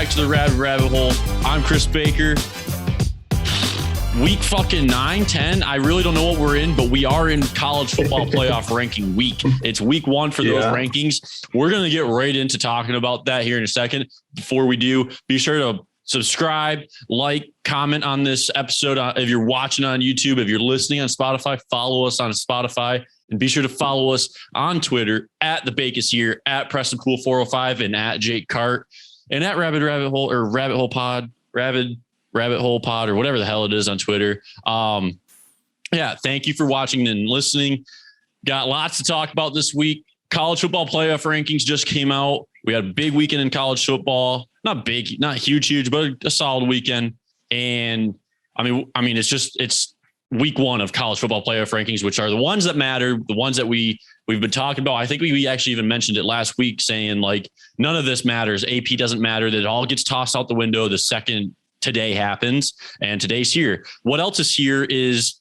back to the Rabbit Hole. I'm Chris Baker. Week fucking 9, 10. I really don't know what we're in, but we are in college football playoff ranking week. It's week 1 for those rankings. We're going to get right into talking about that here in a second. Before we do, be sure to subscribe, like, comment on this episode. If you're watching on YouTube, if you're listening on Spotify, follow us on Spotify. And be sure to follow us on Twitter at The Bacus here, at PrestonPool405, and at Jake Cart, and at Rabbit Hole or Rabbit Hole Pod, Rabbit Hole Pod, or whatever the hell it is on Twitter. Thank you for watching and listening. Got lots to talk about this week. College football playoff rankings just came out. We had a big weekend in college football. Not big, not huge, but a solid weekend. And I mean, it's week 1 of college football playoff rankings, which are the ones that matter, the ones that we've been talking about. I think we actually even mentioned it last week, saying like none of this matters. AP doesn't matter. That it all gets tossed out the window the second today happens, and today's here. What else is here is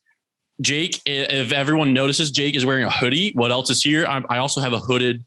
Jake. If everyone notices, Jake is wearing a hoodie. What else is here? I also have a hooded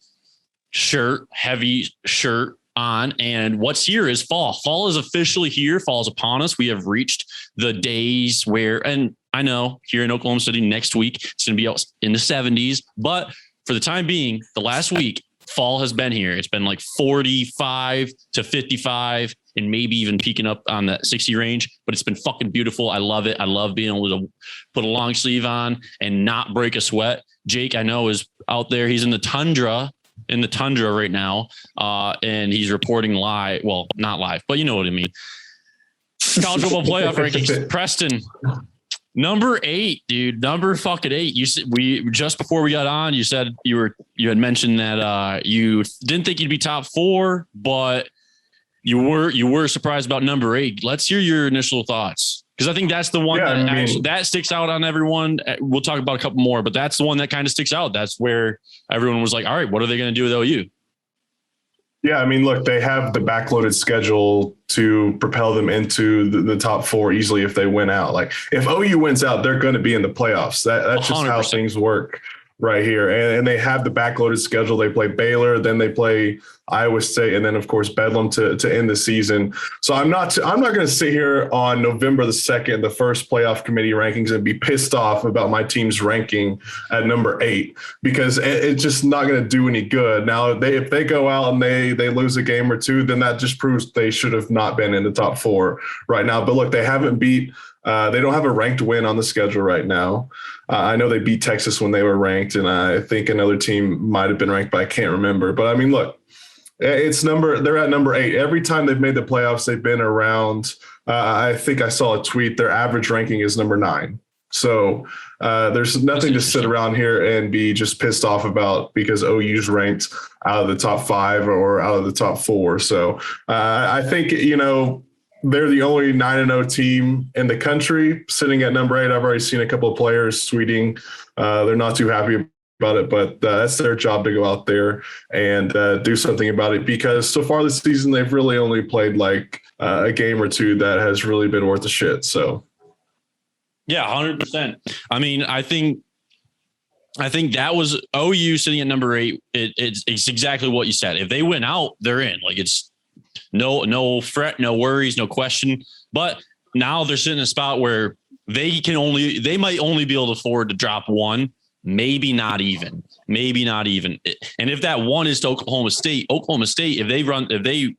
shirt, heavy shirt on, and what's here is fall. Fall is officially here. Fall is upon us. We have reached the days where, and I know here in Oklahoma City next week, it's going to be out in the 70s, but for the time being, the last week, fall has been here. It's been like 45 to 55 and maybe even peaking up on that 60 range, but it's been fucking beautiful. I love it. I love being able to put a long sleeve on and not break a sweat. Jake, I know, is out there. He's in the tundra right now. And he's reporting live. Well, not live, but you know what I mean. College football playoff rankings. Preston, number 8, dude. Number fucking 8. You said just before we got on, you said you had mentioned that you didn't think you'd be top 4, but you were surprised about number 8. Let's hear your initial thoughts, because I think that's the one that sticks out on everyone. We'll talk about a couple more, but that's the one that kind of sticks out. That's where everyone was like, all right, what are they going to do with OU? Yeah, I mean, look, they have the backloaded schedule to propel them into the top 4 easily if they win out. Like if OU wins out, they're going to be in the playoffs. That's just 100%. How things work right here. And they have the backloaded schedule. They play Baylor, then they play Iowa State, and then of course Bedlam to end the season. So I'm not going to sit here on November the 2nd, the first playoff committee rankings, and be pissed off about my team's ranking at number 8, because it's just not going to do any good. Now, if they go out and they lose a game or two, then that just proves they should have not been in the top 4 right now. But look, they haven't beat. They don't have a ranked win on the schedule right now. I know they beat Texas when they were ranked, and I think another team might have been ranked, but I can't remember. But I mean, look, they're at number 8. Every time they've made the playoffs, they've been around. I think I saw a tweet. Their average ranking is number 9. So there's nothing to sit around here and be just pissed off about because OU's ranked out of the top 5 or out of the top 4. So I think, they're the only 9-0 team in the country sitting at number 8. I've already seen a couple of players tweeting. They're not too happy about it, but that's their job to go out there and do something about it, because so far this season, they've really only played like a game or two that has really been worth a shit. So. Yeah, 100%. I mean, I think that was OU sitting at number 8. It's exactly what you said. If they win out, they're in. Like it's no fret, no worries, no question. But now they're sitting in a spot where they might only be able to afford to drop 1, maybe not even. And if that 1 is to Oklahoma State, if they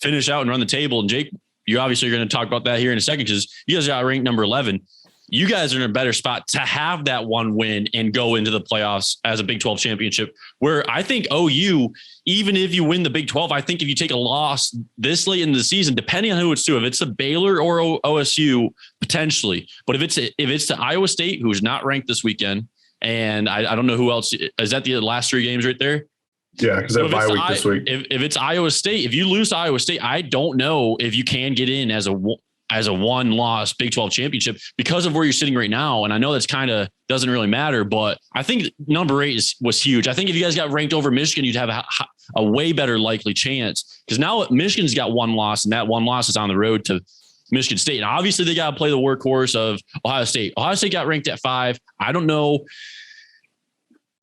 finish out and run the table, and Jake, you obviously are going to talk about that here in a second, because you guys got ranked number 11. You guys are in a better spot to have that 1 win and go into the playoffs as a Big 12 championship, where I think OU, even if you win the Big 12, I think if you take a loss this late in the season, depending on who it's to, if it's a Baylor or OSU, potentially, but if it's to Iowa State, who's not ranked this weekend, and I don't know who else, is that the last 3 games right there? Yeah, because they have bye week this week. If it's Iowa State, if you lose to Iowa State, I don't know if you can get in as a 1-loss Big 12 championship because of where you're sitting right now. And I know that's kind of doesn't really matter, but I think number 8 was huge. I think if you guys got ranked over Michigan, you'd have a way better likely chance, because now Michigan's got 1 loss, and that 1 loss is on the road to Michigan State. And obviously they got to play the workhorse of Ohio State. Ohio State got ranked at 5. I don't know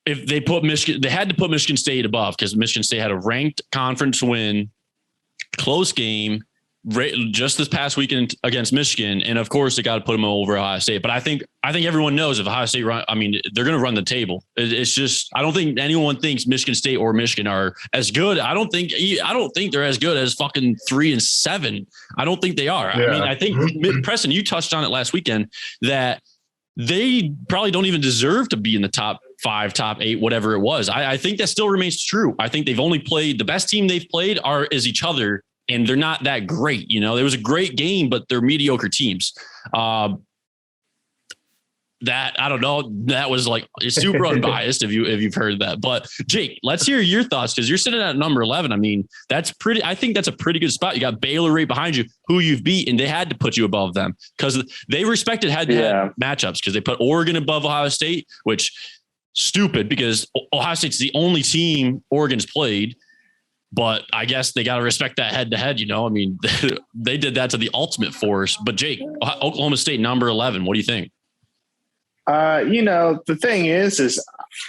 if they put Michigan, they had to put Michigan State above, because Michigan State had a ranked conference win, close game, just this past weekend against Michigan. And of course they got to put them over Ohio State. But I think everyone knows if Ohio State they're going to run the table. It's just, I don't think anyone thinks Michigan State or Michigan are as good. I don't think they're as good as fucking 3-7. I don't think they are. Yeah. I mean, I think Preston, you touched on it last weekend that they probably don't even deserve to be in the top 5, top 8, whatever it was. I think that still remains true. I think they've only played, the best team they've played is each other. And they're not that great. You know, there was a great game, but they're mediocre teams. I don't know. That was like super unbiased if you've heard that. But Jake, let's hear your thoughts because you're sitting at number 11. I mean, I think that's a pretty good spot. You got Baylor right behind you, who you've beat, and they had to put you above them because they respected head-to-head matchups because they put Oregon above Ohio State, which stupid because Ohio State's the only team Oregon's played. But I guess they got to respect that head to head, you know, I mean, they did that to the ultimate force. But Jake, Oklahoma State, number 11. What do you think? The thing is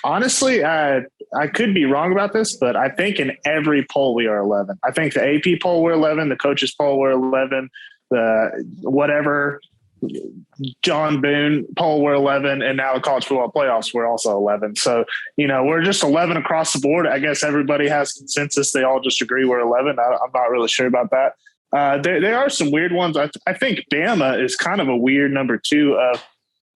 honestly, I could be wrong about this, but I think in every poll we are 11. I think the AP poll we're 11, the coaches poll we're 11, the whatever John Boone poll we're 11, and now the college football playoffs we're also 11. So we're just 11 across the board. I guess everybody has consensus. They all just agree we're 11. I'm not really sure about that. There are some weird ones. I think Bama is kind of a weird number 2.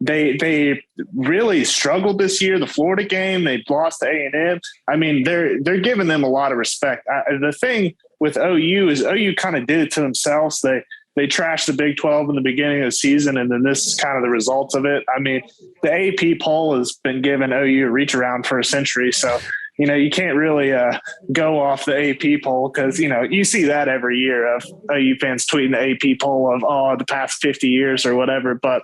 They really struggled this year. The Florida game, they lost to A&M. I mean, they're giving them a lot of respect. The thing with OU is OU kind of did it to themselves. They trashed the Big 12 in the beginning of the season, and then this is kind of the results of it. I mean, the AP poll has been giving OU a reach around for a century. So, you can't really go off the AP poll because, you see that every year of OU fans tweeting the AP poll of, the past 50 years or whatever. But,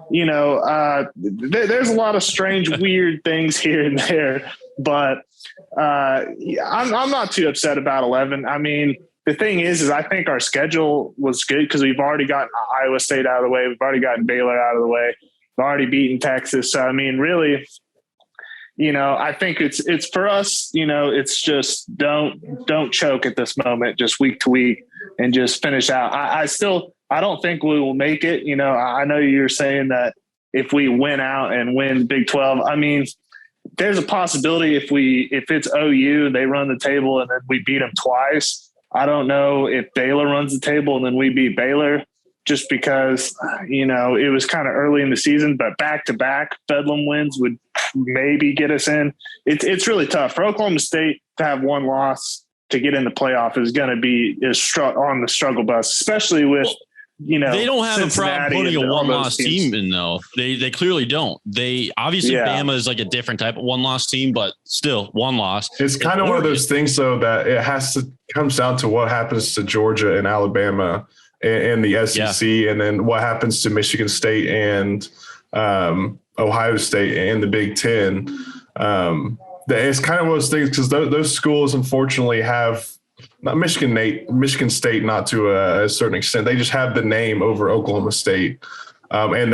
there's a lot of strange, weird things here and there. But I'm not too upset about 11. I mean, the thing is I think our schedule was good because we've already gotten Iowa State out of the way. We've already gotten Baylor out of the way. We've already beaten Texas. So, I mean, really, I think it's for us, it's just don't choke at this moment, just week to week and just finish out. I don't think we will make it. I know you're saying that if we win out and win Big 12, I mean, there's a possibility if it's OU, they run the table and then we beat them twice. I don't know if Baylor runs the table and then we beat Baylor just because, it was kind of early in the season, but back-to-back Bedlam wins would maybe get us in. It's really tough for Oklahoma State to have one loss to get in the playoff is going to be on the struggle bus, especially with, they don't have Cincinnati a problem putting a one-loss team in, though. They clearly don't. They obviously Bama is like a different type of one-loss team, but still one loss. It's kind of one of those things, though, that it comes down to what happens to Georgia and Alabama and the SEC, and then what happens to Michigan State and Ohio State and the Big Ten. It's kind of one of those things because those schools, unfortunately, have not Michigan State, not to a certain extent. They just have the name over Oklahoma State. And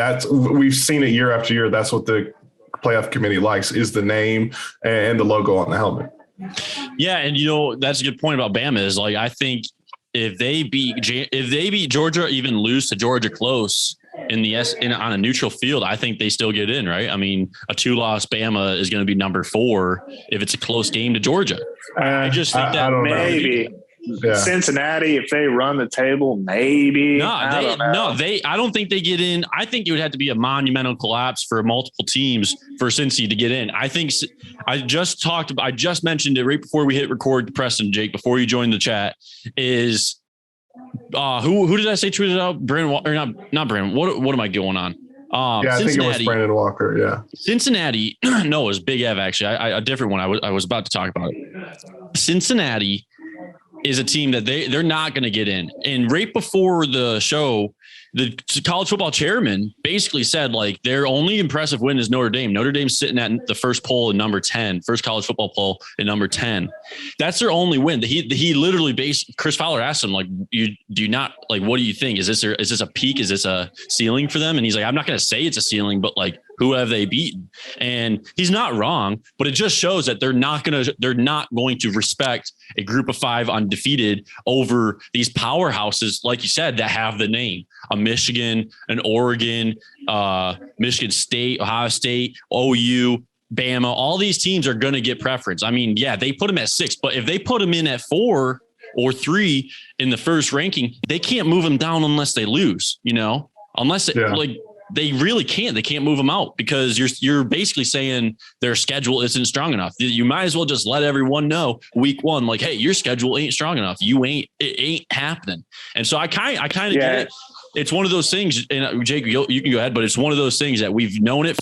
we've seen it year after year. That's what the playoff committee likes is the name and the logo on the helmet. Yeah. And, that's a good point about Bama is like, I think if they beat Georgia, even lose to Georgia close on a neutral field, I think they still get in, right? I mean, a 2-loss Bama is going to be number 4 if it's a close game to Georgia. I just think that maybe Cincinnati, if they run the table, maybe. I don't think they get in. I think it would have to be a monumental collapse for multiple teams for Cincy to get in. I think I just mentioned it right before we hit record, Preston, Jake, before you joined the chat is who did I say tweeted out? Brandon or not Brandon. What am I going on? I think it was Brandon Walker. Yeah. Cincinnati. No, it was Big Ev, actually. A different one. I was about to talk about it. Cincinnati is a team that they're not going to get in. And right before the show, the college football chairman basically said, like, their only impressive win is Notre Dame. Notre Dame's sitting at the first poll in number 10, first college football poll in number 10. That's their only win. He literally Chris Fowler asked him, like, what do you think? Is this a peak? Is this a ceiling for them? And he's like, I'm not going to say it's a ceiling, but like, Who have they beaten? And he's not wrong, but it just shows that they're not going to respect a group of 5 undefeated over these powerhouses, like you said, that have the name: a Michigan, an Oregon, Michigan State, Ohio State, OU, Bama. All these teams are going to get preference. I mean, yeah, they put them at 6, but if they put them in at 4 or 3 in the first ranking, they can't move them down unless they lose, unless they really can't. They can't move them out because you're basically saying their schedule isn't strong enough. You might as well just let everyone know week 1, like, hey, your schedule ain't strong enough. It ain't happening. And so I kind of get it. It's one of those things, and Jake, you can go ahead, but it's one of those things that we've known it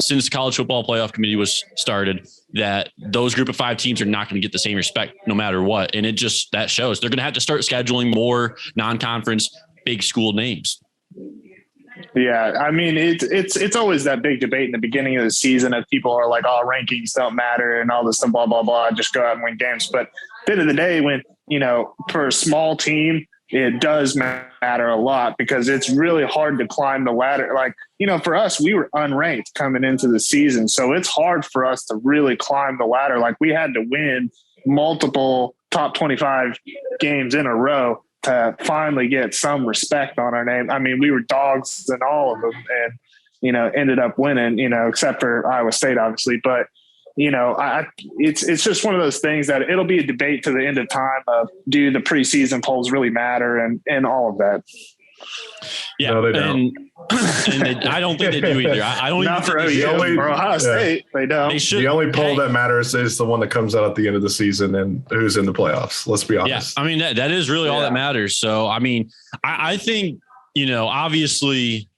since college football playoff committee was started, that those group of 5 teams are not going to get the same respect no matter what. And that shows. They're going to have to start scheduling more non-conference big school names. Yeah, I mean, it's always that big debate in the beginning of the season that people are like, oh, rankings don't matter and all this stuff, blah, blah, blah, just go out and win games. But at the end of the day, when, for a small team, it does matter a lot because it's really hard to climb the ladder. Like, for us, we were unranked coming into the season. So it's hard for us to really climb the ladder. Like, we had to win multiple top 25 games in a row to finally get some respect on our name. I mean, we were dogs in all of them and, ended up winning, except for Iowa State, obviously. But, it's just one of those things that it'll be a debate to the end of time of, do the preseason polls really matter and all of that. Yeah, no, they don't. And I don't think they do either. I don't Not even for think OU or Ohio State. They don't. They should. The only poll that matters is the one that comes out at the end of the season and who's in the playoffs. Let's be honest. Yeah, I mean, that is really all that matters. So, I mean, I think, obviously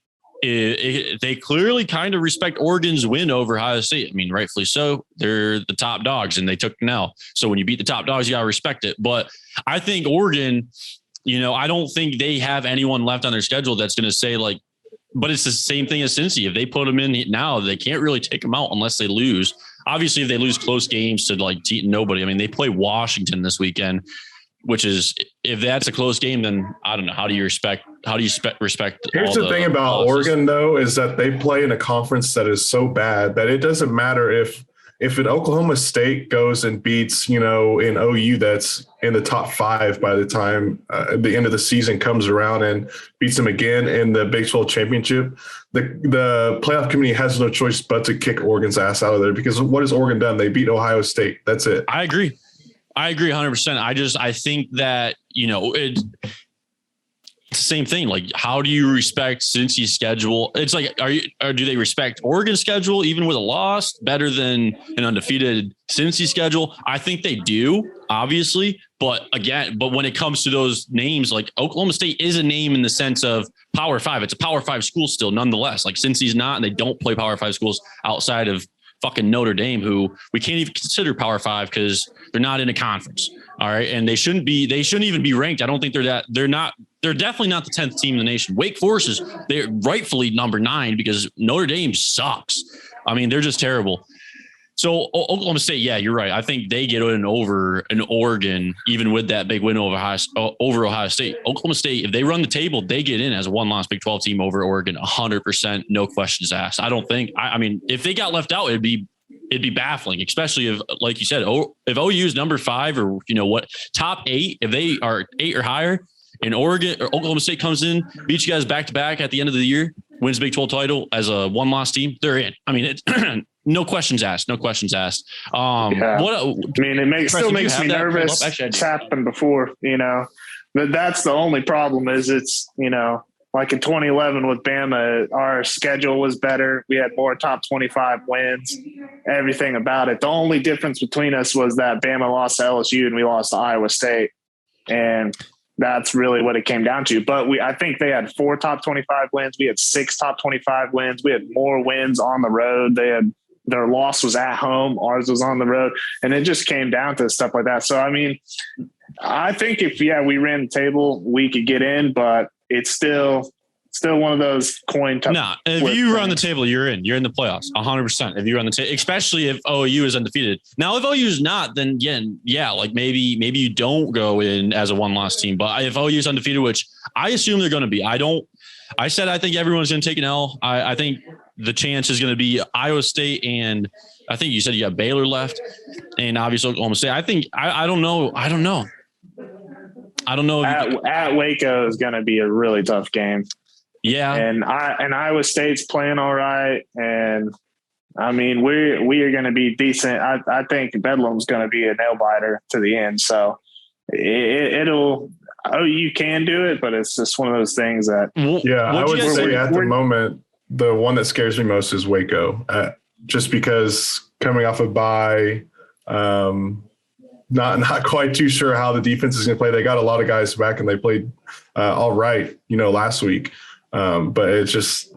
they clearly kind of respect Oregon's win over Ohio State. I mean, rightfully so. They're the top dogs and they took an L. So when you beat the top dogs, you got to respect it. But I think Oregon, I don't think they have anyone left on their schedule that's going to say like, but it's the same thing as Cincy. If they put them in now, they can't really take them out unless they lose. Obviously, if they lose close games to like nobody, I mean, they play Washington this weekend, which is, if that's a close game, then I don't know. How do you respect? Here's the thing about Oregon, though, is that they play in a conference that is so bad that it doesn't matter if an Oklahoma State goes and beats, in OU that's in the top 5 by the time the end of the season comes around and beats them again in the Big 12 championship, the playoff committee has no choice but to kick Oregon's ass out of there, because what has Oregon done? They beat Ohio State. That's it. I agree 100%. I think that, it's the same thing. Like, how do you respect Cincy's schedule? It's like, do they respect Oregon's schedule even with a loss better than an undefeated Cincy schedule? I think they do, obviously. But when it comes to those names, like Oklahoma State is a name in the sense of Power 5. It's a Power 5 school still, nonetheless. Like, Cincy's not, and they don't play Power 5 schools outside of fucking Notre Dame, who we can't even consider Power 5 because they're not in a conference. All right. And they shouldn't even be ranked. I don't think they're definitely not the 10th team in the nation. Wake Forest they're rightfully number 9 because Notre Dame sucks. I mean, they're just terrible. So Oklahoma State, yeah, you're right. I think they get in over an Oregon, even with that big win over Ohio State. Oklahoma State, if they run the table, they get in as a 1-loss Big 12 team over Oregon, 100%, no questions asked. I don't think. I mean, if they got left out, it'd be baffling, especially if, like you said, if OU is number 5 or top 8, if they are 8 or higher, and Oregon or Oklahoma State comes in, beats you guys back to back at the end of the year, wins the Big 12 title as a 1-loss team, they're in. I mean, it's no questions asked. No questions asked. It still makes me nervous. Actually, it's happened before, but that's the only problem is it's, like in 2011 with Bama, our schedule was better. We had more top 25 wins, everything about it. The only difference between us was that Bama lost to LSU and we lost to Iowa State. And that's really what it came down to. But I think they had 4 top 25 wins. We had 6 top 25 wins. We had more wins on the road. Their loss was at home. Ours was on the road. And it just came down to stuff like that. So, I mean, I think if we ran the table, we could get in, but it's still one of those coin toss. No, if you run the table, you're in. You're in the playoffs, 100%. If you run the table, especially if OU is undefeated. Now, if OU is not, then again, yeah, like maybe you don't go in as a 1-loss team. But if OU is undefeated, which I assume they're going to be, I think everyone's going to take an L. I think the chance is going to be Iowa State, and I think you said you got Baylor left, and obviously Oklahoma State. I think I don't know. I don't know. At Waco is going to be a really tough game. Yeah, and Iowa State's playing all right, and I mean we are going to be decent. I think Bedlam's going to be a nail biter to the end. So it'll. Oh, you can do it, but it's just one of those things that. Yeah, I would say at the moment, the one that scares me most is Waco, just because coming off a bye, not quite too sure how the defense is going to play. They got a lot of guys back, and they played all right, last week. But it's just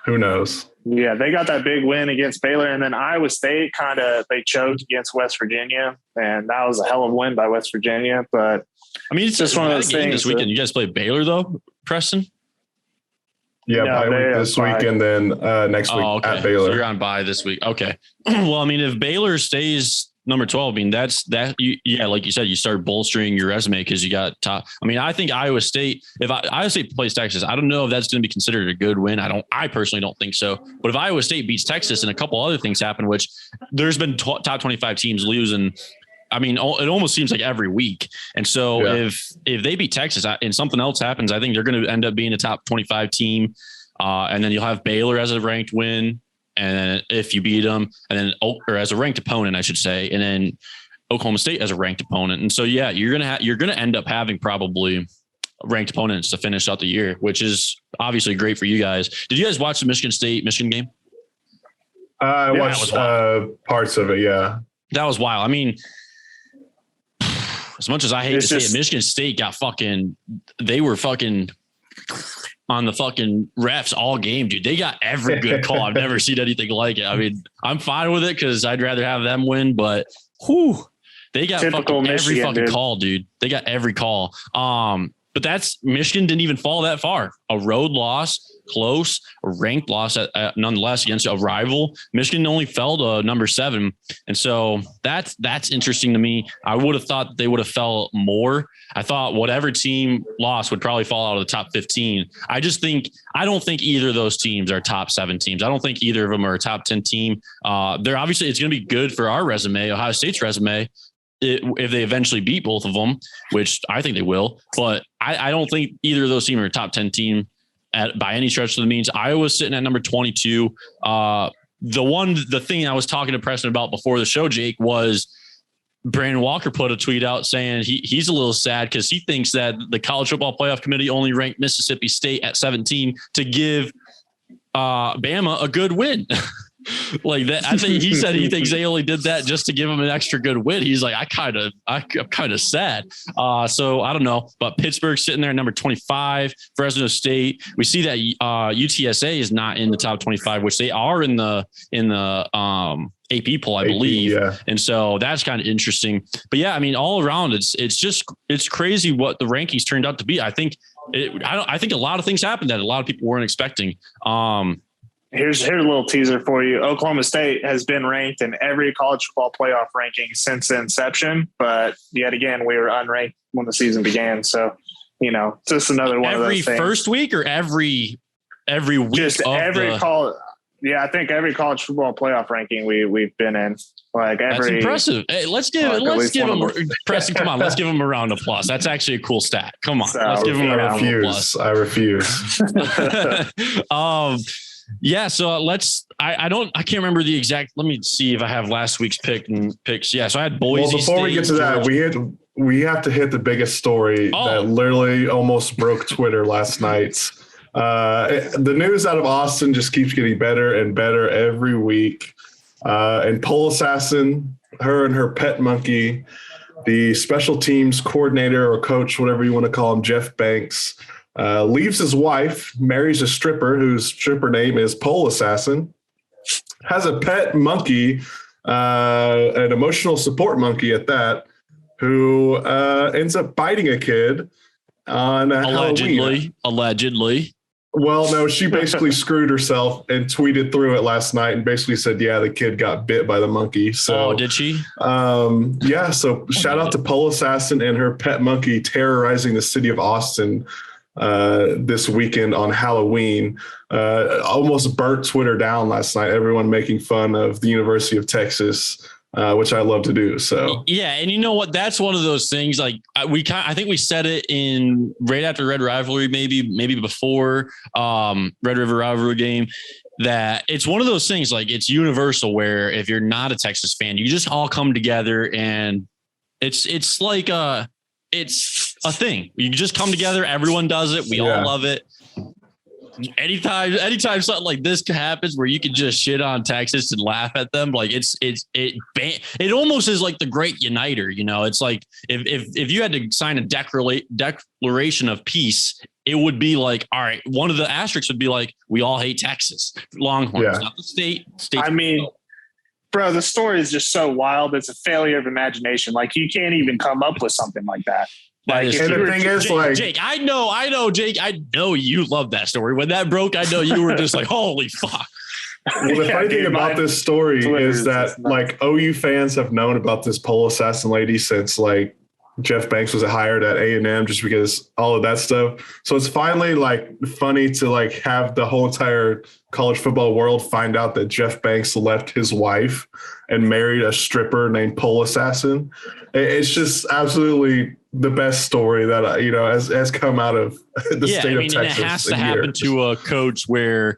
who knows. Yeah, they got that big win against Baylor, and then Iowa State they choked against West Virginia, and that was a hell of a win by West Virginia. But I mean, it's just one of those things. This weekend, you guys play Baylor though, Preston? Yeah, bye week this week, and then next week at Baylor. So you're on bye this week. Okay. Well, I mean, if Baylor stays number 12, I mean, like you said, you start bolstering your resume because you got top. I mean, I think Iowa State, if Iowa State plays Texas, I don't know if that's going to be considered a good win. I personally don't think so. But if Iowa State beats Texas and a couple other things happen, which there's been top 25 teams losing, I mean, it almost seems like every week. And so if they beat Texas and something else happens, I think they're going to end up being a top 25 team. And then you'll have Baylor as a ranked win. And then if you beat them, and then or as a ranked opponent, I should say, and then Oklahoma State as a ranked opponent. And so, yeah, you're going to end up having probably ranked opponents to finish out the year, which is obviously great for you guys. Did you guys watch the Michigan game? I watched parts of it. Yeah. That was wild. I mean, as much as I hate to say it, Michigan State they were fucking on the fucking refs all game, dude. They got every good call. I've never seen anything like it. I mean, I'm fine with it because I'd rather have them win, but they got every fucking call, dude. They got every call. But Michigan didn't even fall that far. A road loss, close, a ranked loss nonetheless against a rival. Michigan only fell to number 7. And so that's interesting to me. I would have thought they would have fell more. I thought whatever team lost would probably fall out of the top 15. I don't think either of those teams are top 7 teams. I don't think either of them are a top 10 team. They're obviously, it's going to be good for our resume, Ohio State's resume, if they eventually beat both of them, which I think they will. But I don't think either of those teams are a top 10 team by any stretch of the means. Iowa's sitting at number 22. The thing I was talking to Preston about before the show, Jake, was Brandon Walker put a tweet out saying he's a little sad because he thinks that the College Football Playoff Committee only ranked Mississippi State at 17 to give Bama a good win. Like that, I think he said he thinks they only did that just to give him an extra good win. He's like, I'm kind of sad. So I don't know, but Pittsburgh's sitting there at number 25. Fresno State. We see that UTSA is not in the top 25, which they are in the AP poll, I believe. Yeah. And so that's kind of interesting. But yeah, I mean, all around, it's crazy what the rankings turned out to be. I think I think a lot of things happened that a lot of people weren't expecting. Here's a little teaser for you. Oklahoma State has been ranked in every college football playoff ranking since inception, but yet again, we were unranked when the season began. So, just another one of those things. Every first week or every week? Just every college. Yeah, I think every college football playoff ranking we've been in. That's impressive. Hey, let's give him Preston. Come on, let's give him a round of applause. That's actually a cool stat. Come on, let's give him a round of applause. I refuse. Yeah, so I can't remember the exact. Let me see if I have last week's picks. Yeah, so I had Boise. Well, before we get to that, we have to hit the biggest story that literally almost broke Twitter last night. The news out of Austin just keeps getting better and better every week. And Pole Assassin, her and her pet monkey, the special teams coordinator or coach, whatever you want to call him, Jeff Banks, leaves his wife, marries a stripper whose stripper name is Pole Assassin, has a pet monkey, an emotional support monkey at that, who ends up biting a kid on Halloween. Allegedly. Well, no, she basically screwed herself and tweeted through it last night and basically said, yeah, the kid got bit by the monkey. So, did she? Yeah. So shout out to Pole Assassin and her pet monkey terrorizing the city of Austin. this weekend on Halloween. Almost burnt Twitter down last night. Everyone making fun of the University of Texas, which I love to do. So yeah, and you know what? That's one of those things. Like I think we said it in right after Red Rivalry, maybe before Red River Rivalry game. That it's one of those things. Like it's universal. Where if you're not a Texas fan, you just all come together, and it's like it's a thing. You just come together. Everyone does it. We all love it. Anytime something like this happens where you can just shit on Texas and laugh at them, like it almost is like the great uniter. You know, it's like if you had to sign a declaration of peace, it would be like, all right, one of the asterisks would be like, we all hate Texas Longhorns, not the state. I mean, bro, the story is just so wild. It's a failure of imagination. Like you can't even come up with something like that. Like, and the thing is, like, Jake, I know, Jake, I know you love that story. When that broke, I know you were just like, holy fuck. Well, the funny thing about this story is that, like, OU fans have known about this pole assassin lady since, like, Jeff Banks was hired at A&M, just because all of that stuff. So it's finally, like, funny to, like, have the whole entire college football world find out that Jeff Banks left his wife and married a stripper named Pole Assassin. It's just absolutely the best story that has come out of the state of Texas. And it has to happen to a coach where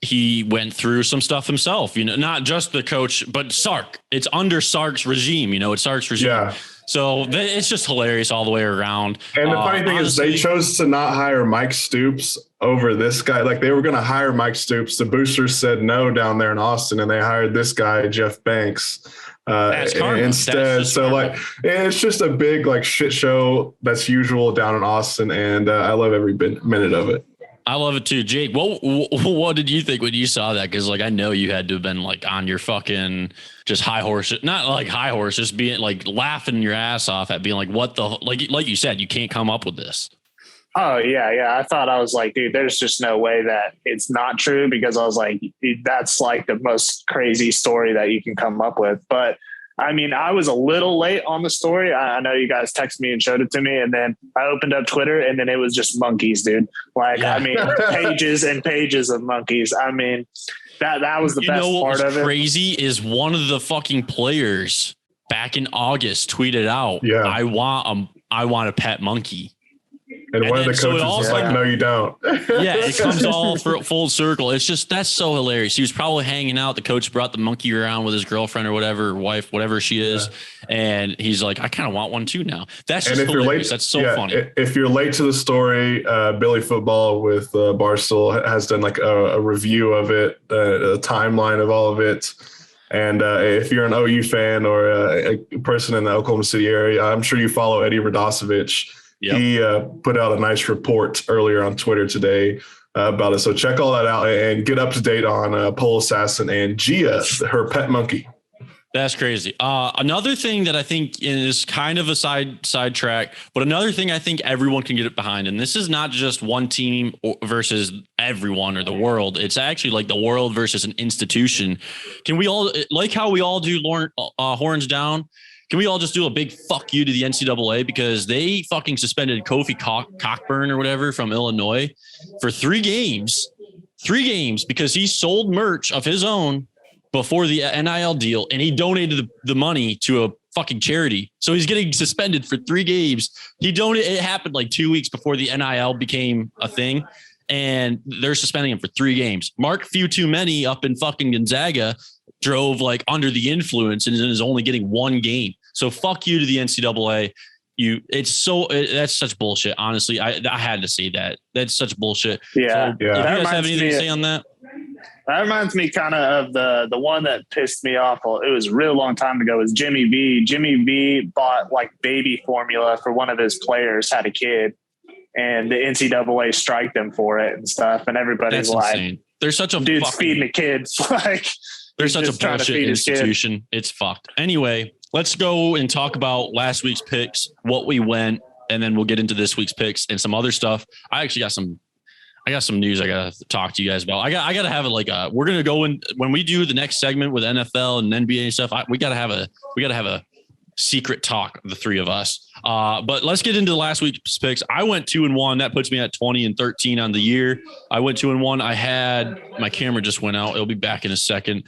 he went through some stuff himself. You know, not just the coach, but Sark. It's under Sark's regime. You know, it's Sark's regime. Yeah. So it's just hilarious all the way around. And the funny thing is they chose to not hire Mike Stoops over this guy. Like they were going to hire Mike Stoops. The boosters said no down there in Austin, and they hired this guy, Jeff Banks, instead. So like, it's just a big like shit show that's usual down in Austin. And I love every minute of it. I love it too. Jake, what did you think when you saw that? Because like I know you had to have been like on your fucking just high horse, not like high horse, just being like laughing your ass off at being like, what the like you said, you can't come up with this. Oh yeah. I thought, I was like, dude, there's just no way that it's not true, because I was like, that's like the most crazy story that you can come up with. But I mean, I was a little late on the story. I know you guys texted me and showed it to me, and then I opened up Twitter, and then it was just monkeys, dude. Like, yeah. I mean, pages and pages of monkeys. I mean, that was the best part of it. Crazy is one of the fucking players back in August tweeted out, I want a pet monkey. And one of the coaches was like, no, you don't. Yeah, it comes all full circle. It's just, that's so hilarious. He was probably hanging out. The coach brought the monkey around with his girlfriend or whatever, wife, whatever she is. And he's like, I kind of want one too now. That's just hilarious. That's so funny. If you're late to the story, Billy Football with Barstool has done like a review of it, a timeline of all of it. And if you're an OU fan or a person in the Oklahoma City area, I'm sure you follow Eddie Radosevich. Yep. He put out a nice report earlier on Twitter today about it. So check all that out and get up to date on Pole Assassin and Gia, her pet monkey. That's crazy. Another thing that I think is kind of a sidetrack, but another thing I think everyone can get it behind, and this is not just one team versus everyone or the world. It's actually like the world versus an institution. Can we all, like how we all do horns down? Can we all just do a big fuck you to the NCAA, because they fucking suspended Kofi Cockburn or whatever from Illinois for 3 games because he sold merch of his own before the NIL deal, and he donated the money to a fucking charity. So he's getting suspended for 3 games. It happened like 2 weeks before the NIL became a thing, and they're suspending him for 3 games. Mark Few Too Many up in fucking Gonzaga drove like under the influence and is only getting 1 game. So fuck you to the NCAA. That's such bullshit. Honestly, I had to say that. That's such bullshit. Yeah. So if you guys have anything to say on that? That reminds me kind of the one that pissed me off. It was a real long time ago. It was Jimmy V. Jimmy V bought like baby formula for one of his players, had a kid, and the NCAA striked them for it and stuff. And everybody's That's like, insane. They're such a dude's feeding the kids. Like, they're such a bullshit institution. It's fucked. Anyway, let's go and talk about last week's picks, what we went, and then we'll get into this week's picks and some other stuff. I actually got some news I got to talk to you guys about. I got to have it like we're going to go in when we do the next segment with NFL and NBA and stuff. We got to have a secret talk, the three of us. But let's get into last week's picks. I went 2-1. That puts me at 20-13 on the year. I went 2-1. I had my camera just went out. It'll be back in a second.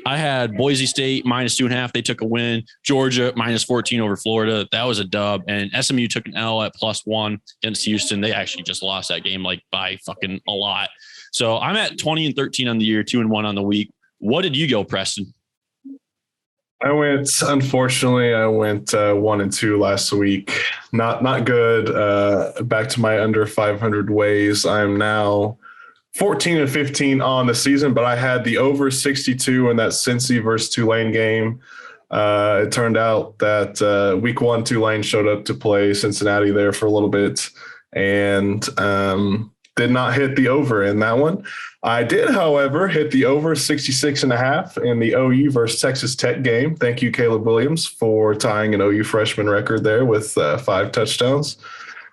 I had Boise State -2.5. They took a win. Georgia -14 over Florida. That was a dub. And SMU took an L at +1 against Houston. They actually just lost that game like by fucking a lot. So I'm at 20-13 on the year, 2-1 on the week. What did you go, Preston? Unfortunately, I went 1-2 last week. Not good. Back to my under 500 ways. I'm now 14-15 on the season, but I had the over 62 in that Cincy versus Tulane game. It turned out that week 1, Tulane showed up to play Cincinnati there for a little bit and did not hit the over in that one. I did, however, hit the over 66.5 in the OU versus Texas Tech game. Thank you, Caleb Williams, for tying an OU freshman record there with 5 touchdowns.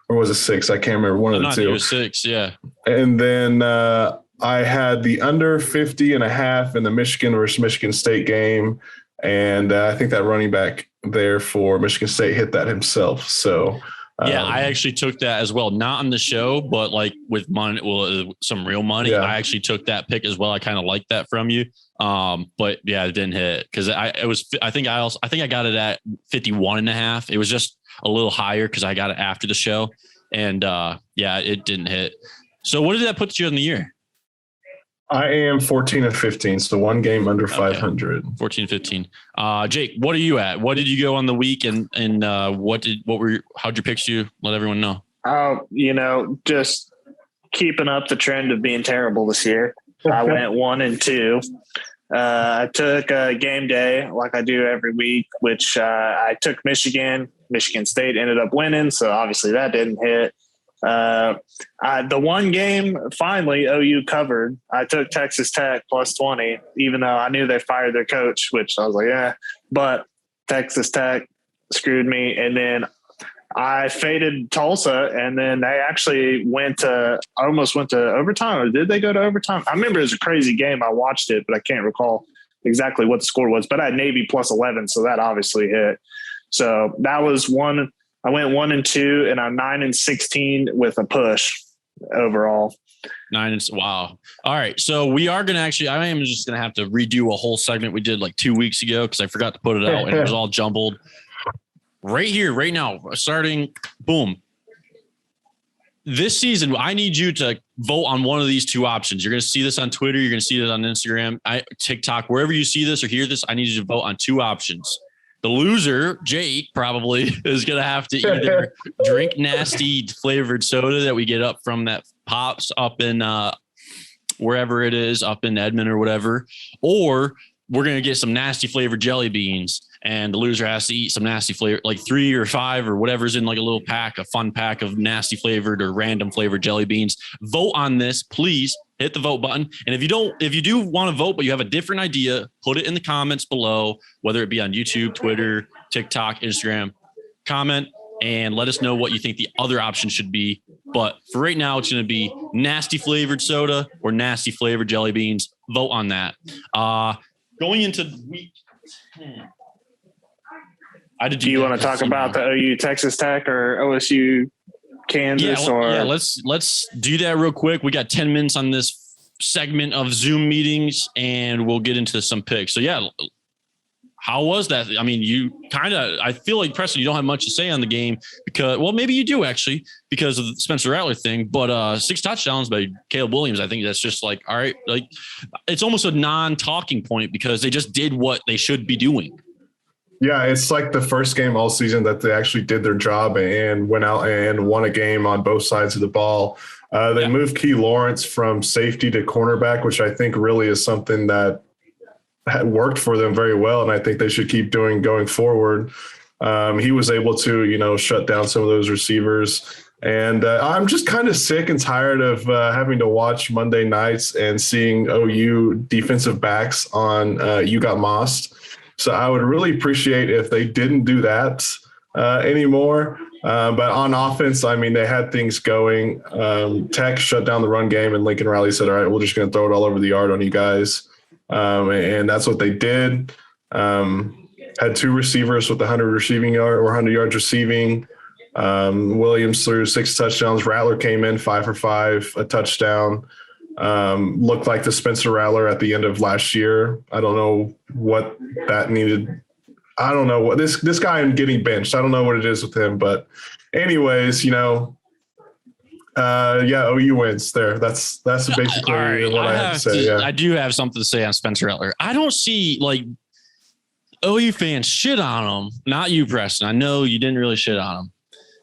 Or was it 6? I can't remember. One of the two. It was 6, yeah. And then I had the under 50.5 in the Michigan versus Michigan State game. And I think that running back there for Michigan State hit that himself. So yeah, I actually took that as well. Not on the show, but like with money, some real money. Yeah. I actually took that pick as well. I kind of like that from you. But yeah, it didn't hit because I think I got it at 51.5. It was just a little higher because I got it after the show, and yeah, it didn't hit. So what did that put you in the year? I am 14-15, so one game under 500. 14-15. Jake, what are you at? What did you go on the week, and how'd your picks you? Let everyone know. Just keeping up the trend of being terrible this year. I went 1-2. I took game day like I do every week, which I took Michigan. Michigan State ended up winning, so obviously that didn't hit. The one game finally OU covered. I took Texas Tech +20, even though I knew they fired their coach, which I was like, yeah, but Texas Tech screwed me. And then I faded Tulsa, and then they actually almost went to overtime. Or did they go to overtime? I remember it was a crazy game. I watched it, but I can't recall exactly what the score was, but I had Navy +11. So that obviously hit. So that was one. I went 1-2, and I'm 9-16 with a push overall. Wow. All right. So we are going to I am just going to have to redo a whole segment we did like 2 weeks ago because I forgot to put it out and it was all jumbled. Right here, right now, starting, boom. This season, I need you to vote on one of these two options. You're going to see this on Twitter. You're going to see it on Instagram, TikTok, wherever you see this or hear this. I need you to vote on 2 options. The loser, Jake, probably is going to have to either drink nasty flavored soda that we get up from that Pops up in wherever it is, up in Edmond or whatever, or we're going to get some nasty flavored jelly beans, and the loser has to eat some nasty flavor, like 3 or 5 or whatever's in like a little pack, a fun pack of nasty flavored or random flavored jelly beans. Vote on this, please. Hit the vote button. And if you do want to vote, but you have a different idea, put it in the comments below, whether it be on YouTube, Twitter, TikTok, Instagram, comment and let us know what you think the other option should be. But for right now, it's going to be nasty flavored soda or nasty flavored jelly beans. Vote on that. Going into week 10. Do you want to talk about the OU Texas Tech or OSU Kansas? Let's do that real quick. We got 10 minutes on this segment of Zoom meetings, and we'll get into some picks. So yeah, how was that? I mean, I feel like, Preston, you don't have much to say on the game because, well, maybe you do actually because of the Spencer Rattler thing, but 6 touchdowns by Caleb Williams. I think that's just like, all right, like it's almost a non-talking point because they just did what they should be doing. Yeah, it's like the first game all season that they actually did their job and went out and won a game on both sides of the ball. They moved Key Lawrence from safety to cornerback, which I think really is something that had worked for them very well, and I think they should keep doing going forward. He was able to, shut down some of those receivers. And I'm just kind of sick and tired of having to watch Monday nights and seeing OU defensive backs on You Got Mossed. So I would really appreciate if they didn't do that anymore. But on offense, I mean, they had things going. Tech shut down the run game, and Lincoln Riley said, all right, we're just going to throw it all over the yard on you guys. And that's what they did. Had 2 receivers with 100 receiving yard or 100 yards receiving. Williams threw 6 touchdowns. Rattler came in 5 for 5, a touchdown. Looked like the Spencer Rattler at the end of last year. I don't know what that needed. I don't know what this guy I'm getting benched. I don't know what it is with him, but anyways, OU wins there. That's basically right, what I have to say. I do have something to say on Spencer Rattler. I don't see OU fans shit on him. Not you, Preston. I know you didn't really shit on him.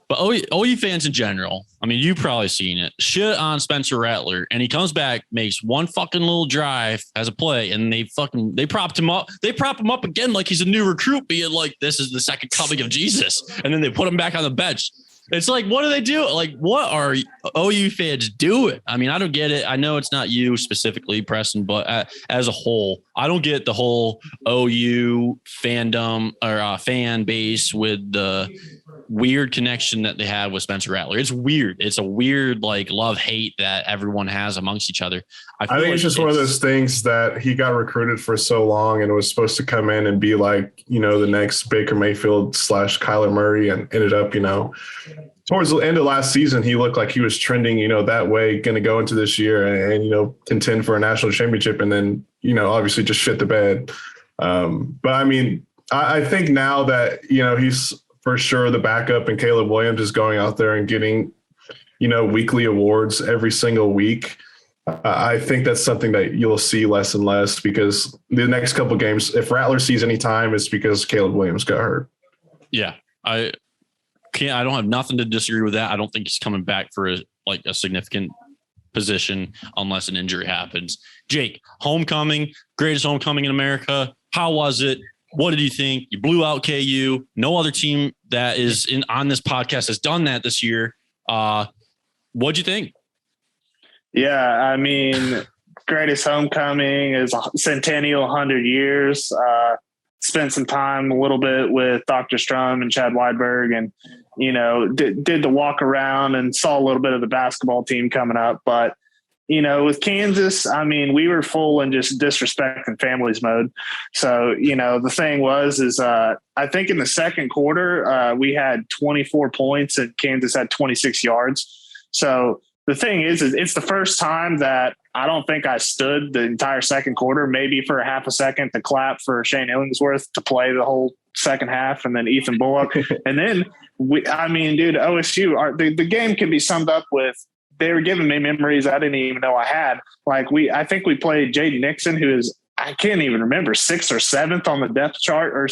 But OU fans in general, I mean, you've probably seen it. Shit on Spencer Rattler, and he comes back, makes one fucking little drive as a play, and they propped him up. They prop him up again like he's a new recruit, being like, this is the second coming of Jesus. And then they put him back on the bench. It's like, what do they do? Like, what are OU fans doing? I mean, I don't get it. I know it's not you specifically, Preston, but as a whole, I don't get the whole OU fandom or fan base with the weird connection that they have with Spencer Rattler. It's weird. It's a weird, love-hate that everyone has amongst each other. I think it's just one of those things that he got recruited for so long and was supposed to come in and be the next Baker Mayfield / Kyler Murray, and ended up, towards the end of last season, he looked like he was trending, that way, going to go into this year and contend for a national championship, and then, obviously just shit the bed. But I mean, I think now that, he's for sure the backup, and Caleb Williams is going out there and getting, weekly awards every single week. I think that's something that you'll see less and less, because the next couple of games, if Rattler sees any time, it's because Caleb Williams got hurt. Yeah, I don't have nothing to disagree with that. I don't think he's coming back for a significant position unless an injury happens. Jake, homecoming, greatest homecoming in America. How was it? What did you think? You blew out KU. No other team that is on this podcast has done that this year. What'd you think? Yeah, I mean, greatest homecoming is centennial, 100 years. Spent some time a little bit with Dr. Strum and Chad Weidberg, and did the walk around and saw a little bit of the basketball team coming up. But with Kansas, I mean, we were full in just disrespect and families mode. So, the thing was I think in the second quarter, we had 24 points and Kansas had 26 yards. So the thing is it's the first time that I don't think I stood the entire second quarter, maybe for a half a second to clap for Shane Illingsworth to play the whole second half, and then Ethan Bullock. And then OSU, the game can be summed up with, they were giving me memories I didn't even know I had. I think we played Jaden Nixon, who is, I can't even remember, 6th or 7th on the depth chart, or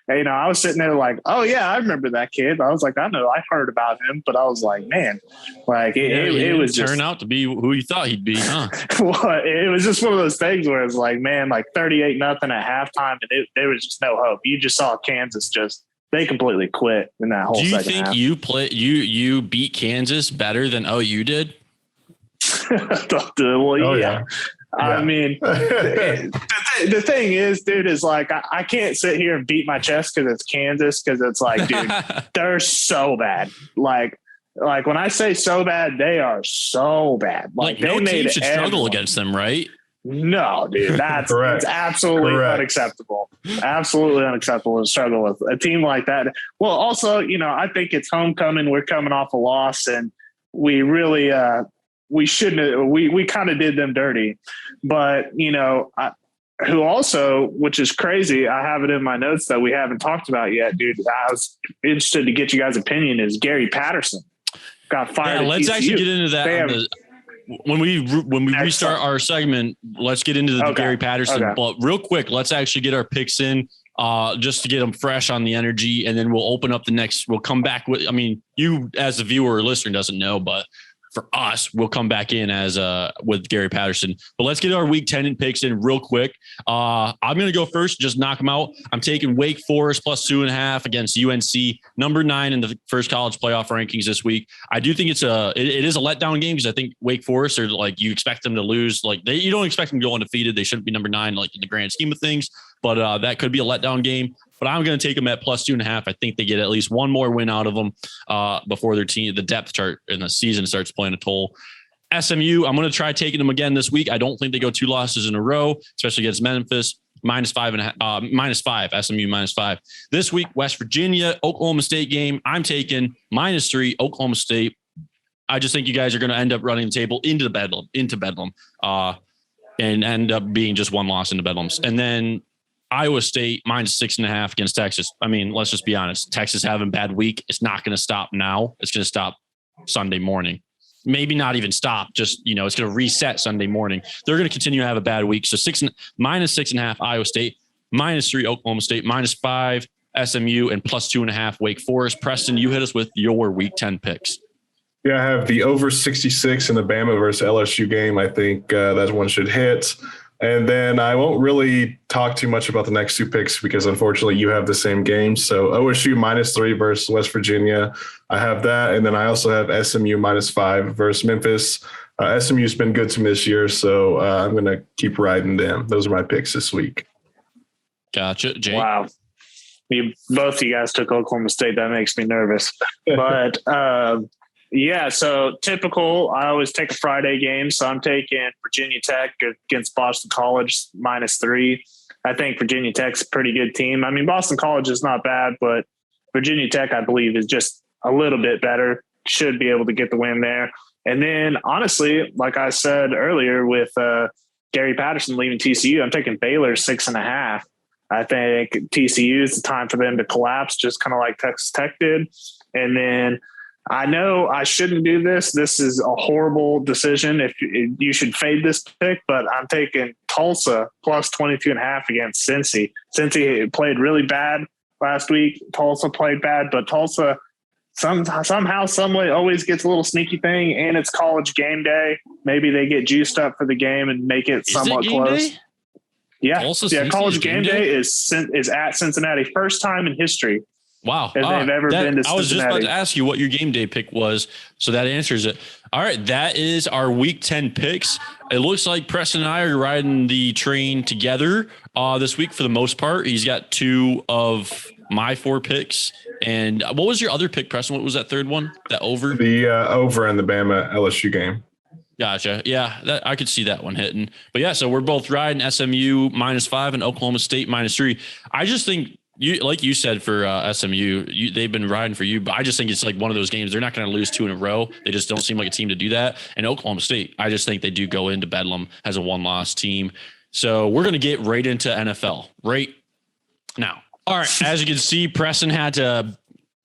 I was sitting there like, oh yeah, I remember that kid. I was like, I know, I heard about him, but I was like, man, it was turn out to be who you thought he'd be, huh? Well, it was just one of those things where it's like, man, 38-0 at halftime, and there was just no hope. You just saw Kansas they completely quit in that whole second half. Do you think you beat Kansas better than OU did? Well, yeah. I mean, the thing is, dude, is I can't sit here and beat my chest because it's Kansas, because it's like, dude, they're so bad. Like when I say so bad, they are so bad. No team should struggle against them, right? No, dude, that's absolutely unacceptable. Absolutely unacceptable to struggle with a team like that. Well, also, I think it's homecoming. We're coming off a loss, and we really, we shouldn't. We kind of did them dirty, but who also, which is crazy, I have it in my notes that we haven't talked about yet, dude. I was interested to get you guys' opinion. Is Gary Patterson got fired? Yeah, let's actually get into that. When we restart our segment, let's get into the Gary Patterson. Okay. But real quick, let's actually get our picks in just to get them fresh on the energy, and then we'll open up the next. We'll come back with. I mean, you as the viewer or listener doesn't know, but for us, we'll come back in as with Gary Patterson. But let's get our week 10 picks in real quick. I'm going to go first, just knock them out. I'm taking Wake Forest plus 2.5 against UNC, number 9 in the first college playoff rankings this week. I do think it is a letdown game, because I think Wake Forest are you expect them to lose. You don't expect them to go undefeated. They shouldn't be number 9 in the grand scheme of things, but that could be a letdown game. But I'm going to take them at plus 2.5. I think they get at least one more win out of them before their team, the depth chart in the season, starts playing a toll. SMU, I'm going to try taking them again this week. I don't think they go 2 losses in a row, especially against Memphis. -5, SMU -5. This week, West Virginia, Oklahoma State game. I'm taking -3, Oklahoma State. I just think you guys are going to end up running the table into Bedlam, and end up being just one loss into Bedlams. And then Iowa State -6.5 against Texas. I mean, let's just be honest. Texas having a bad week. It's not going to stop now. It's going to stop Sunday morning. Maybe not even stop. Just, it's going to reset Sunday morning. They're going to continue to have a bad week. So -6.5 Iowa State, -3 Oklahoma State, -5 SMU, and +2.5 Wake Forest. Preston, you hit us with your Week 10 picks. Yeah, I have the over 66 in the Bama versus LSU game. I think that one should hit. And then I won't really talk too much about the next two picks because unfortunately you have the same game. So OSU -3 versus West Virginia. I have that. And then I also have SMU -5 versus Memphis. SMU's been good to me this year, so I'm going to keep riding them. Those are my picks this week. Gotcha. Jake? Wow. Both of you guys took Oklahoma State. That makes me nervous. But yeah, so typical, I always take a Friday game. So I'm taking Virginia Tech against Boston College -3. I think Virginia Tech's a pretty good team. I mean, Boston College is not bad, but Virginia Tech, I believe, is just a little bit better. Should be able to get the win there. And then, honestly, like I said earlier with Gary Patterson leaving TCU, I'm taking Baylor 6.5. I think TCU is the time for them to collapse, just kind of like Texas Tech did. And then I know I shouldn't do this. This is a horrible decision. If you should fade this pick, but I'm taking Tulsa +22.5 against Cincy. Cincy played really bad last week. Tulsa played bad, but Tulsa somehow, someway always gets a little sneaky thing, and it's college game day. Maybe they get juiced up for the game and make it somewhat close. Day? Yeah, Tulsa, college game day is at Cincinnati. First time in history. Wow. If they've ever been to Cincinnati. I was just about to ask you what your game day pick was. So that answers it. All right. That is our Week 10 picks. It looks like Preston and I are riding the train together this week for the most part. He's got 2 of my 4 picks. And what was your other pick, Preston? What was that third one? That over? The over in the Bama LSU game. Gotcha. Yeah, I could see that one hitting. But yeah, so we're both riding SMU -5 and Oklahoma State -3. I just think, like you said for SMU, they've been riding for you, but I just think it's like one of those games. They're not going to lose 2 in a row. They just don't seem like a team to do that. And Oklahoma State, I just think they do go into Bedlam as a 1-loss team. So we're going to get right into NFL right now. All right. As you can see, Preston had to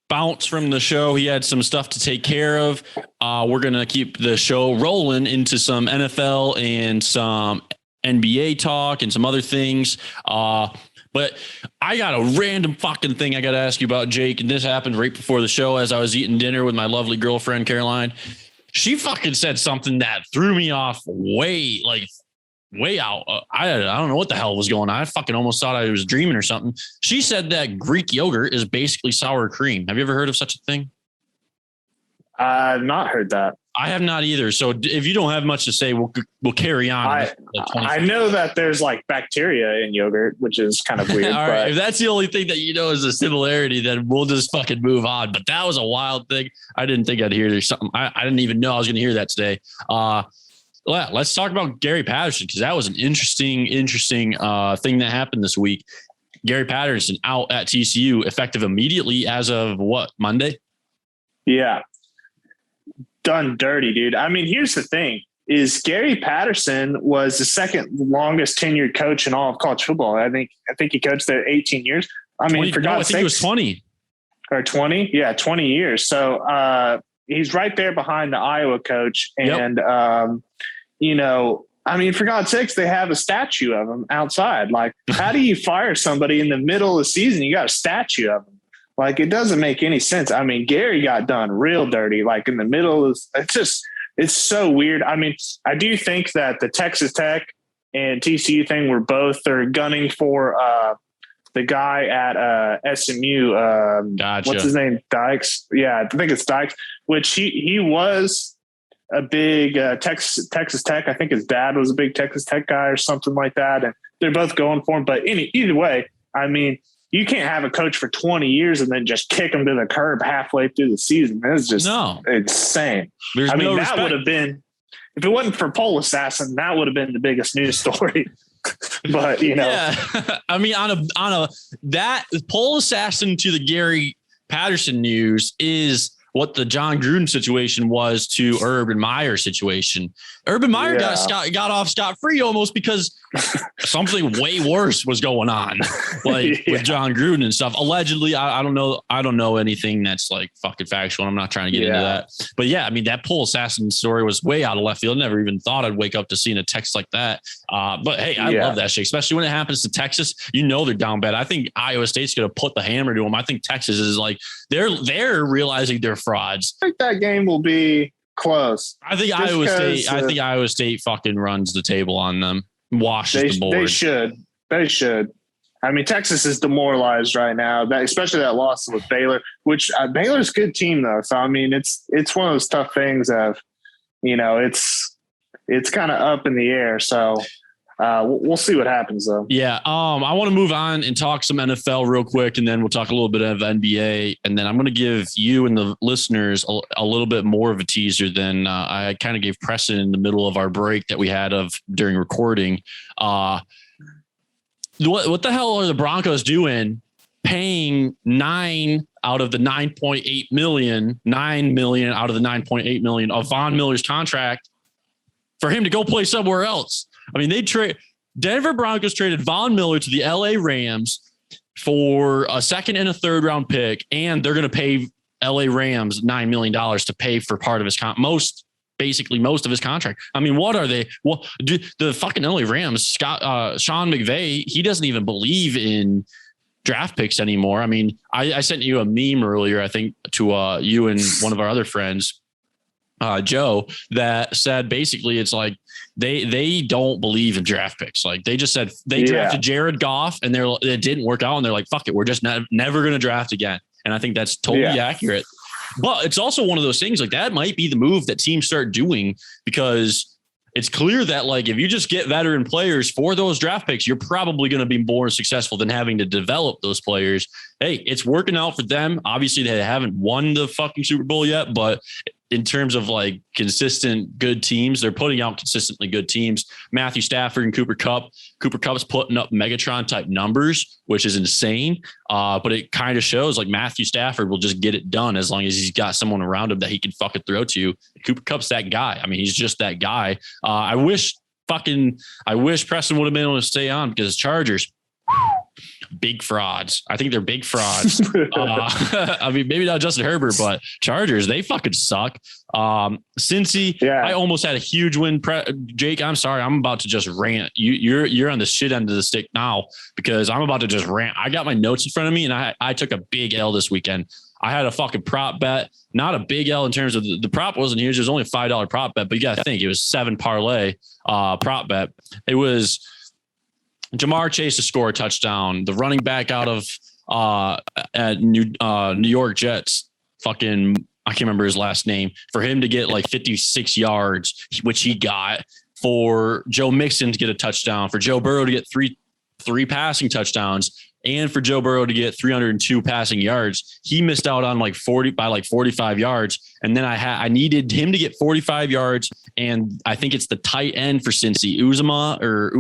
bounce from the show. He had some stuff to take care of. We're going to keep the show rolling into some NFL and some NBA talk and some other things. But I got a random fucking thing I got to ask you about, Jake. And this happened right before the show as I was eating dinner with my lovely girlfriend, Caroline. She fucking said something that threw me off way out. I don't know what the hell was going on. I fucking almost thought I was dreaming or something. She said that Greek yogurt is basically sour cream. Have you ever heard of such a thing? I've not heard that. I have not either. So if you don't have much to say, we'll carry on. I know that there's like bacteria in yogurt, which is kind of weird. All right. If that's the only thing that you know is a similarity, then we'll just fucking move on. But that was a wild thing. I didn't think I'd hear something. I didn't even know I was going to hear that today. Let's talk about Gary Patterson, because that was an interesting thing that happened this week. Gary Patterson out at TCU, effective immediately as of what, Monday? Yeah. Done dirty, dude. I mean, here's the thing is Gary Patterson was the second longest tenured coach in all of college football. I think he coached there 18 years. I mean, 20, I think it was 20 or 20. Yeah. 20 years. So he's right there behind the Iowa coach. And, I mean, for God's sakes, they have a statue of him outside. Like, how do you fire somebody in the middle of the season? You got a statue of him. Like, it doesn't make any sense. I mean, Gary got done real dirty, like in the middle of it's so weird. I mean, I do think that the Texas Tech and TCU thing they're gunning for the guy at SMU. Gotcha. What's his name? Dykes. Yeah, I think it's Dykes, which he was a big Texas Tech. I think his dad was a big Texas Tech guy or something like that. And they're both going for him. But either way, I mean, you can't have a coach for 20 years and then just kick him to the curb halfway through the season. It's just insane. That would have been, if it wasn't for Pole Assassin, that would have been the biggest news story. But yeah, I mean, that Pole Assassin to the Gary Patterson news is what the John Gruden situation was to Urban Meyer situation. Urban Meyer got off scot-free almost because something way worse was going on, like with John Gruden and stuff. Allegedly, I don't know anything that's like fucking factual. I'm not trying to get into that. But yeah, I mean, that Pole Assassin story was way out of left field. Never even thought I'd wake up to seeing a text like that. But hey, I love that shit, especially when it happens to Texas. You know they're down bad. I think Iowa State's going to put the hammer to them. I think Texas is like they're realizing they're frauds. I think that game will be close. I think Iowa State fucking runs the table on them. Washes the board. They should. I mean, Texas is demoralized right now, especially that loss with Baylor, which Baylor's a good team though. So, I mean, it's one of those tough things of, it's kind of up in the air. So we'll see what happens though. Yeah. I want to move on and talk some NFL real quick, and then we'll talk a little bit of NBA. And then I'm going to give you and the listeners a little bit more of a teaser than I kind of gave Preston in the middle of our break that we had during recording. What the hell are the Broncos doing paying $9 out of the $9.8 million, $9 million out of the $9.8 million of Von Miller's contract for him to go play somewhere else? I mean, Denver Broncos traded Von Miller to the LA Rams for a second and a third round pick, and they're going to pay LA Rams $9 million to pay for part of his most of his contract. I mean, what are they? Well, the fucking LA Rams, Sean McVay, he doesn't even believe in draft picks anymore. I mean, I sent you a meme earlier, I think, to you and one of our other friends, Joe, that said basically it's like they don't believe in draft picks. Like they just said they drafted Jared Goff and it didn't work out, and they're like, fuck it, we're just never going to draft again. And I think that's totally accurate. But it's also one of those things like that might be the move that teams start doing, because it's clear that like if you just get veteran players for those draft picks, you're probably going to be more successful than having to develop those players. Hey, it's working out for them. Obviously, they haven't won the fucking Super Bowl yet, but in terms of like consistent good teams, they're putting out consistently good teams. Matthew Stafford and Cooper Kupp's putting up Megatron type numbers, which is insane. But it kind of shows like Matthew Stafford will just get it done as long as he's got someone around him that he can fucking throw to. Cooper Kupp's that guy. I mean, he's just that guy. I wish Preston would have been able to stay on, because Chargers, big frauds. I think they're big frauds. I mean, maybe not Justin Herbert, but Chargers, they fucking suck. Cincy, I almost had a huge win. Jake, I'm sorry, I'm about to just rant. You're on the shit end of the stick now, because I'm about to just rant. I got my notes in front of me, and I took a big L this weekend. I had a fucking prop bet, not a big L in terms of the prop wasn't huge. It was only a $5 prop bet, but you got to think it was 7 parlay prop bet. It was Jamar Chase to score a touchdown, the running back out of New York Jets, fucking, I can't remember his last name, for him to get like 56 yards, which he got, for Joe Mixon to get a touchdown, for Joe Burrow to get three passing touchdowns, and for Joe Burrow to get 302 passing yards. He missed out on like 45 yards. And then I needed him to get 45 yards. And I think it's the tight end for Cincy, Uzomah or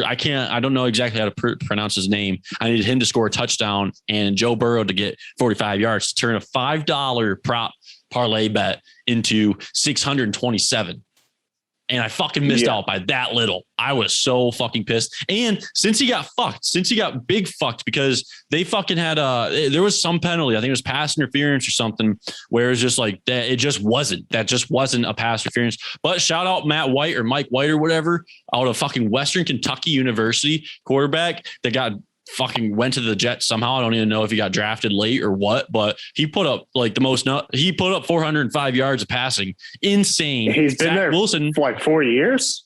I don't know exactly how to pronounce his name. I needed him to score a touchdown and Joe Burrow to get 45 yards to turn a $5 prop parlay bet into 627. And I fucking missed out by that little. I was so fucking pissed. And since he got big fucked, because they fucking had there was some penalty. I think it was pass interference or something, where it's just like that. That just wasn't a pass interference. But shout out Matt White or Mike White or whatever out of fucking Western Kentucky University, quarterback that went to the Jets somehow. I don't even know if he got drafted late or what, but he put up like he put up 405 yards of passing. Insane. He's been there Wilson for like 4 years.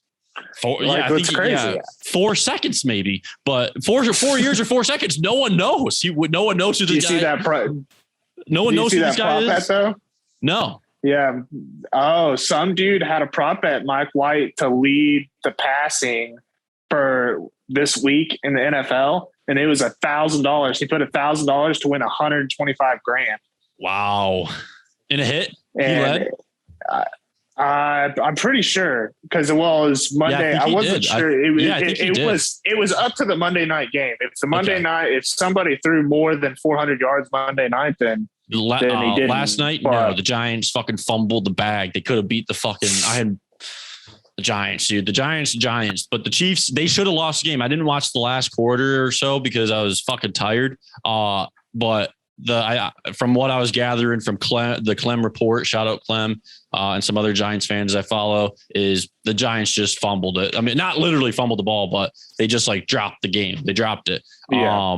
I think crazy. 4 seconds maybe, but 4 years or 4 seconds. No one knows. No one knows who this guy is. No one knows who this guy is. Though? No. Yeah. Oh, some dude had a prop bet Mike White to lead the passing for this week in the NFL. And it was $1,000. He put $1,000 to win $125,000. Wow! In a hit, and he led. I'm pretty sure because it was Monday. Yeah, I wasn't sure. It was up to the Monday night game. If it's a Monday night, if somebody threw more than 400 yards Monday night, then he didn't. Last night, no, the Giants fucking fumbled the bag. They could have beat the fucking. I had the Giants, dude. The Giants, but the Chiefs, they should have lost the game. I didn't watch the last quarter or so because I was fucking tired. But from what I was gathering from the Clem report, shout out Clem, and some other Giants fans I follow, is the Giants just fumbled it. I mean, not literally fumbled the ball, but they just like dropped the game. They dropped it. Yeah.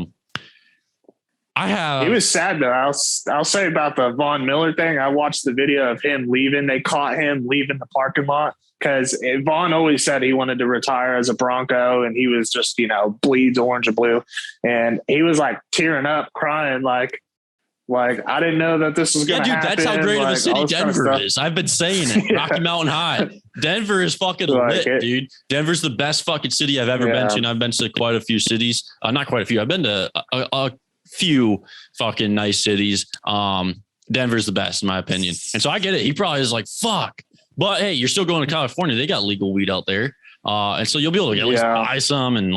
It was sad though. I'll say about the Von Miller thing. I watched the video of him leaving. They caught him leaving the parking lot because Von always said he wanted to retire as a Bronco, and he was just, bleeds orange and blue, and he was like tearing up, crying, like I didn't know that this was going to happen. That's how great of a city Denver is. I've been saying it. Yeah. Rocky Mountain High. Denver is fucking lit, dude. Denver's the best fucking city I've ever been to, and I've been to quite a few cities. Not quite a few. I've been to a few fucking nice cities. Denver's the best in my opinion. And so I get it. He probably is like, fuck. But hey, you're still going to California. They got legal weed out there. And so you'll be able to at least buy some and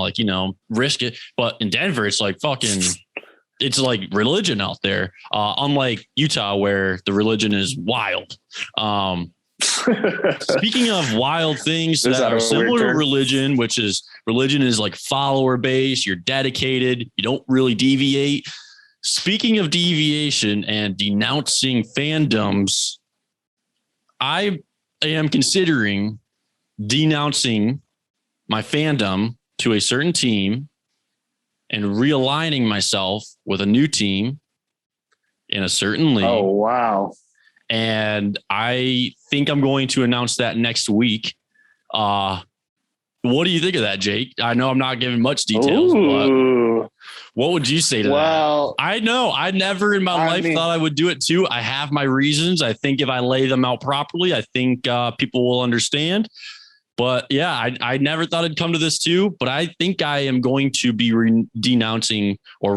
risk it. But in Denver, it's like fucking, it's like religion out there. Unlike Utah, where the religion is wild. Speaking of wild things that are similar to religion, religion is like follower based. You're dedicated. You don't really deviate. Speaking of deviation and denouncing fandoms, I am considering denouncing my fandom to a certain team and realigning myself with a new team in a certain league. Oh, wow. And I think I'm going to announce that next week. What do you think of that, Jake? I know I'm not giving much details, but what would you say to that? I know I never in my life thought I would do it too. I have my reasons. I think if I lay them out properly, I think people will understand. But yeah, I never thought it'd come to this too. But I think I am going to be denouncing or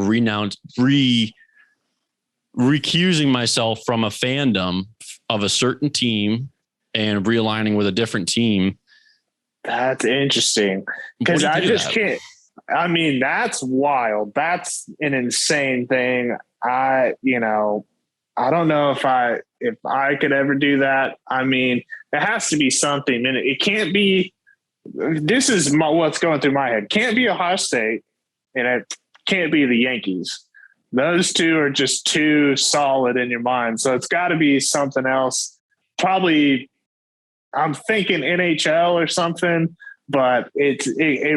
recusing myself from a fandom of a certain team and realigning with a different team. That's interesting because I just can't. I mean, that's wild. That's an insane thing. I don't know if I could ever do that. I mean, it has to be something, and it can't be. This is what's going through my head. Can't be Ohio State, and it can't be the Yankees. Those two are just too solid in your mind. So it's got to be something else. Probably, I'm thinking NHL or something, but it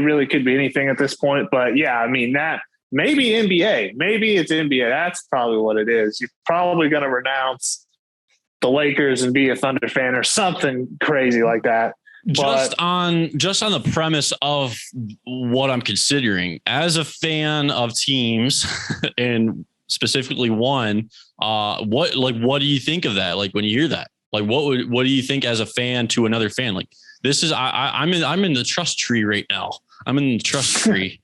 really could be anything at this point. But yeah, I mean, that maybe NBA. Maybe it's NBA. That's probably what it is. You're probably going to renounce the Lakers and be a Thunder fan or something crazy like that. Just on the premise of what I'm considering as a fan of teams and specifically one, what do you think of that? Like when you hear that, like what do you think as a fan to another fan? Like this is, I'm in the trust tree right now. I'm in the trust tree.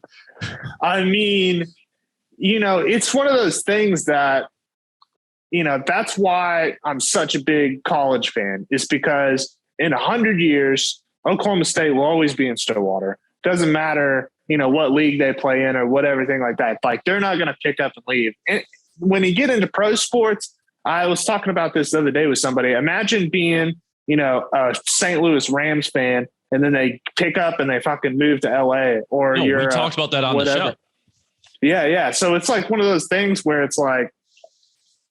I mean, it's one of those things that, that's why I'm such a big college fan, is because in 100 years, Oklahoma State will always be in Stillwater. Doesn't matter, what league they play in or what everything like that. Like they're not going to pick up and leave. And when you get into pro sports, I was talking about this the other day with somebody. Imagine being, a St. Louis Rams fan, and then they pick up and they fucking move to LA or we talked about that on the show. Yeah. So it's like one of those things where it's like,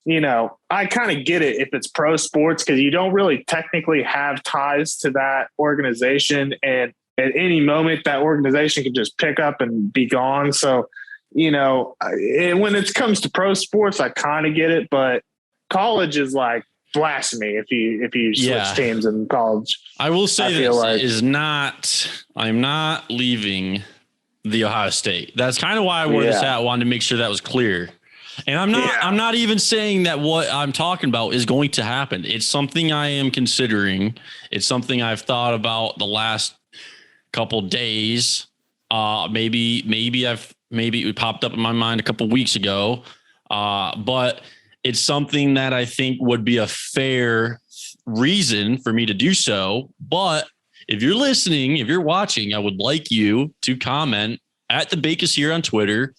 I kind of get it if it's pro sports because you don't really technically have ties to that organization. And at any moment, that organization can just pick up and be gone. So, when it comes to pro sports, I kind of get it. But college is like blasphemy if you switch teams in college. I will say I'm not leaving the Ohio State. That's kind of why I wore this hat. I wanted to make sure that was clear. And I'm not even saying that what I'm talking about is going to happen. It's something I am considering. It's something I've thought about the last couple days. Maybe it popped up in my mind a couple weeks ago. But it's something that I think would be a fair reason for me to do so. But if you're listening, if you're watching, I would like you to comment at the Bacus here on Twitter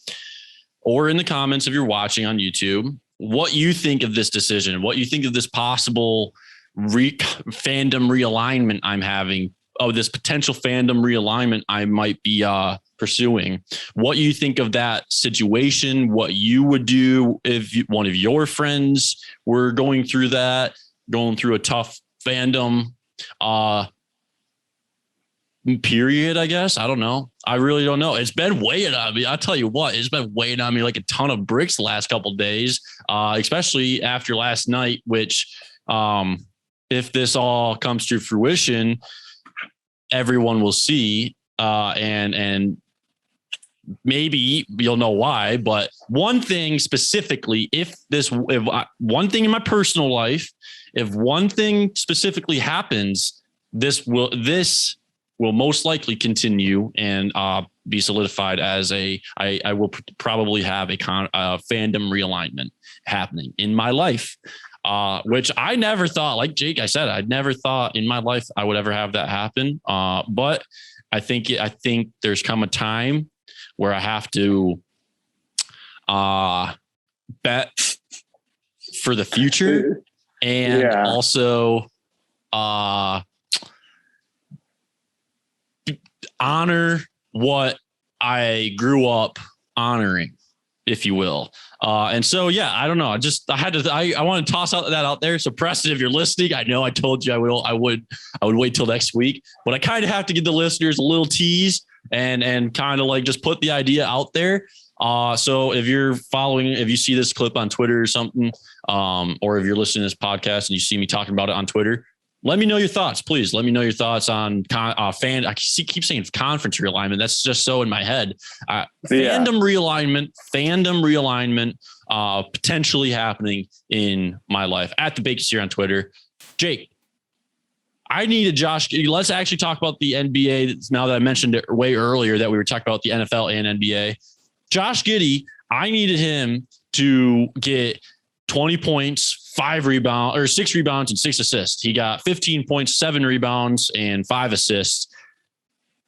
or in the comments if you're watching on YouTube, what you think of this decision, what you think of this possible fandom realignment I'm having, of this potential fandom realignment I might be pursuing, what you think of that situation, what you would do if one of your friends were going through a tough fandom period, I guess. I don't know. I really don't know. It's been weighing on me. I'll tell you what, it's been weighing on me like a ton of bricks the last couple of days, especially after last night, which if this all comes to fruition, everyone will see, and maybe you'll know why. But one thing specifically, one thing in my personal life, if one thing specifically happens, this will most likely continue and be solidified as I will probably have a fandom realignment happening in my life. Which I never thought, like Jake, I said, I'd never thought in my life I would ever have that happen. But I think there's come a time where I have to bet for the future and also honor what I grew up honoring, if you will. And so, yeah, I don't know. I want to toss that out there. So Preston, if you're listening, I know I told you I would wait till next week, but I kind of have to give the listeners a little tease and kind of like just put the idea out there. So if you're if you see this clip on Twitter or something, or if you're listening to this podcast and you see me talking about it on Twitter, let me know your thoughts. Please let me know your thoughts on I keep saying conference realignment. That's just so in my head. Fandom realignment, potentially happening in my life. At the Bacus here on Twitter. Jake, I needed Josh. Let's actually talk about the NBA. Now that I mentioned it way earlier that we were talking about the NFL and NBA. Josh Giddey, I needed him to get 20 points, 6 rebounds and 6 assists. He got 15 points, 7 rebounds and 5 assists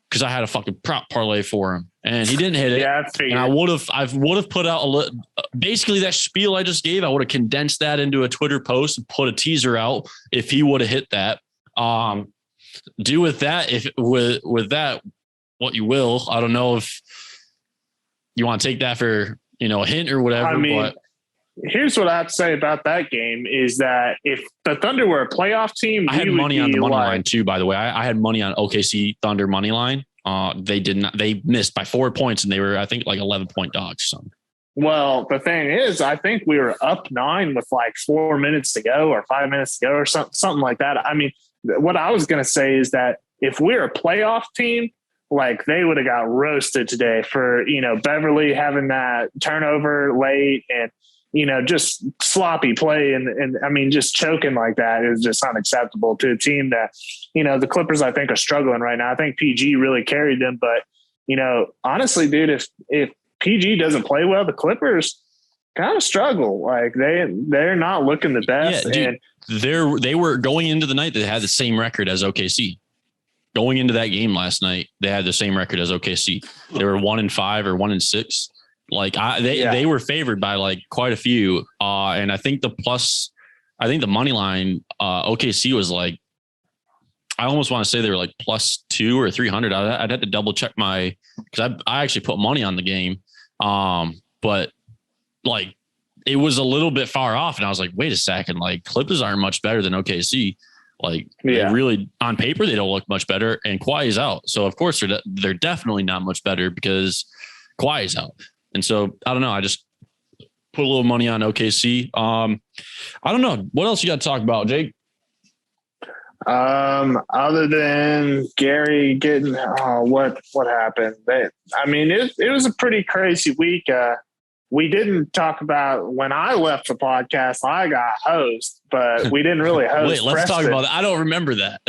because I had a fucking prop parlay for him and he didn't hit it. Yeah, and I would have put out basically that spiel I just gave. I would have condensed that into a Twitter post and put a teaser out if he would have hit that. Do with that with that what you will. I don't know if you want to take that for a hint or whatever. I mean, here's what I have to say about that game is that if the Thunder were a playoff team, I had money on the money line too, by the way. I had money on OKC Thunder money line. They missed by 4 points and they were, I think, like 11-point dogs or something. Well, the thing is, I think we were up 9 with like 4 minutes to go or 5 minutes to go or something like that. I mean, what I was going to say is that if we're a playoff team, like they would have got roasted today for, Beverly having that turnover late and, just sloppy play. And I mean, just choking like that is just unacceptable to a team that, the Clippers, I think, are struggling right now. I think PG really carried them. But, honestly, dude, if PG doesn't play well, the Clippers kind of struggle. Like they're not looking the best. Yeah, dude, they were going into the night, they had the same record as OKC. Going into that game last night, they had the same record as OKC. They were 1-5 or 1-6. Like they were favored by like quite a few. And I think the money line, OKC was like, I almost want to say they were like +2 or 300. I'd have to double check because I actually put money on the game. But like it was a little bit far off. And I was like, wait a second, like Clippers aren't much better than OKC. Like they really on paper, they don't look much better and Kawhi is out. So of course they're definitely not much better because Kawhi is out. And so I don't know. I just put a little money on OKC. I don't know. What else you got to talk about, Jake? Other than Gary getting what happened? It was a pretty crazy week. We didn't talk about when I left the podcast, I got host, but we didn't really host. Wait, let's talk about that. I don't remember that.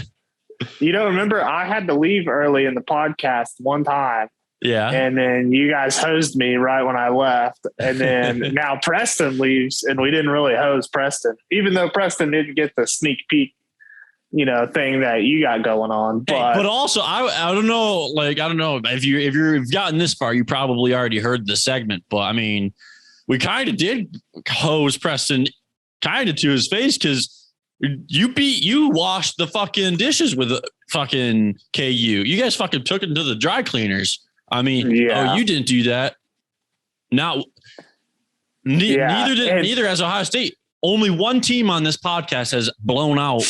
You don't remember? I had to leave early in the podcast one time Yeah. And then you guys hosed me right when I left. And then now Preston leaves and we didn't really hose Preston, even though Preston didn't get the sneak peek, thing that you got going on. But also I don't know, like, I don't know if you've gotten this far, you probably already heard the segment, but I mean, we kind of did hose Preston kind of to his face because you washed the fucking dishes with a fucking KU. You guys fucking took it to the dry cleaners. I mean, you didn't do that. Now, neither has Ohio State. Only one team on this podcast has blown out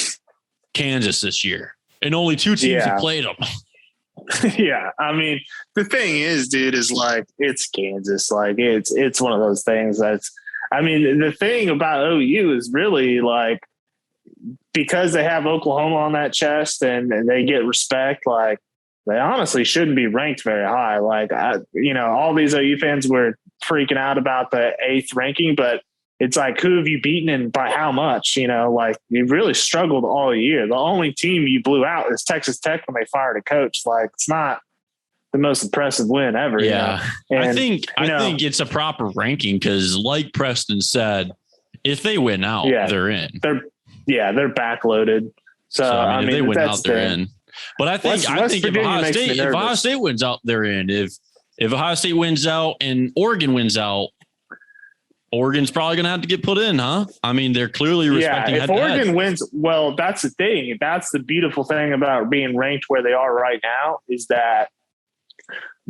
Kansas this year, and only two teams have played them. Yeah, I mean, the thing is, dude, is like it's Kansas. Like it's one of those things that's. I mean, the thing about OU is really like because they have Oklahoma on that chest and they get respect. Like they honestly shouldn't be ranked very high. Like all these OU fans were freaking out about the 8th ranking, but it's like, who have you beaten and by how much? Like you really struggled all year. The only team you blew out is Texas Tech when they fired a coach. Like it's not the most impressive win ever. Yeah. I think it's a proper ranking because like Preston said, if they win out, they're in. They're backloaded. So I mean, if they win out, they're in. But I think if Ohio State wins out, they're in. If Ohio State wins out and Oregon wins out, Oregon's probably going to have to get put in, huh? I mean, they're clearly respecting. If Oregon wins, well, that's the thing. That's the beautiful thing about being ranked where they are right now is that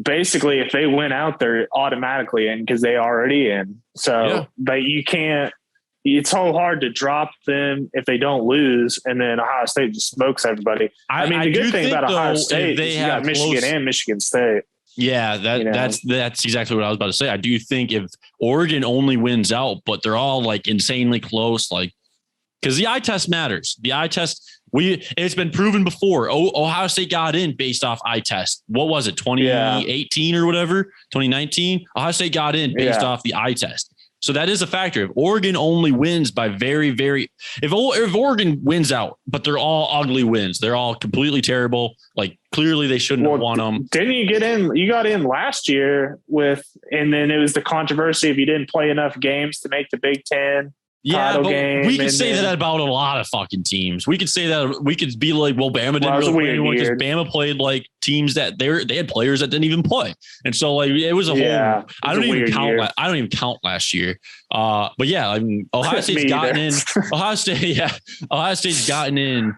basically if they win out, they're automatically in because they already in. So, but you can't. It's so hard to drop them if they don't lose, and then Ohio State just smokes everybody. I mean, the good thing about Ohio State is you got Michigan and Michigan State. Yeah, that's exactly what I was about to say. I do think if Oregon only wins out, but they're all like insanely close, like because the eye test matters. The eye test, it's been proven before. Ohio State got in based off eye test. What was it, 2018 or whatever, 2019? Ohio State got in based off the eye test. So that is a factor. If Oregon only wins by if Oregon wins out, but they're all ugly wins, they're all completely terrible. Like clearly they shouldn't have won them. Didn't you get in? You got in last year and then it was the controversy if you didn't play enough games to make the Big Ten. Yeah, but we could say that about a lot of fucking teams. We could say that we could be like, well, Bama didn't really play anyone because Bama played like teams that they had players that didn't even play, and so like it was a whole. I don't even count last year. But yeah, I mean, Ohio State's gotten in. Ohio State's gotten in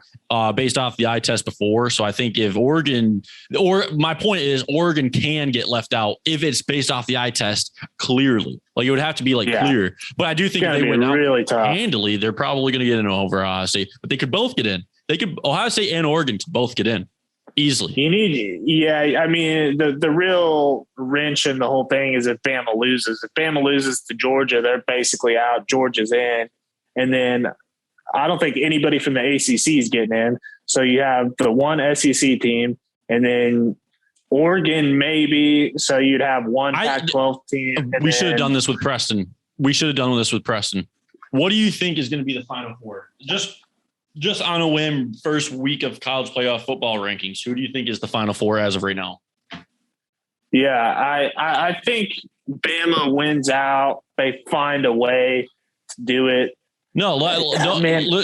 based off the eye test before. So I think if Oregon, or my point is Oregon can get left out if it's based off the eye test clearly. Like it would have to be like clear, but I do think if they win really out handily, they're probably going to get in over Ohio State, but they could both get in. Ohio State and Oregon could both get in easily. I mean, the real wrench in the whole thing is if Bama loses. If Bama loses to Georgia, they're basically out. Georgia's in. And then I don't think anybody from the ACC is getting in. So you have the one SEC team and then Oregon maybe. So you'd have one Pac-12 team. We should have done this with Preston. What do you think is going to be the Final Four? Just on a whim, first week of college playoff football rankings, who do you think is the Final Four as of right now? Yeah, I think Bama wins out. They find a way to do it. No,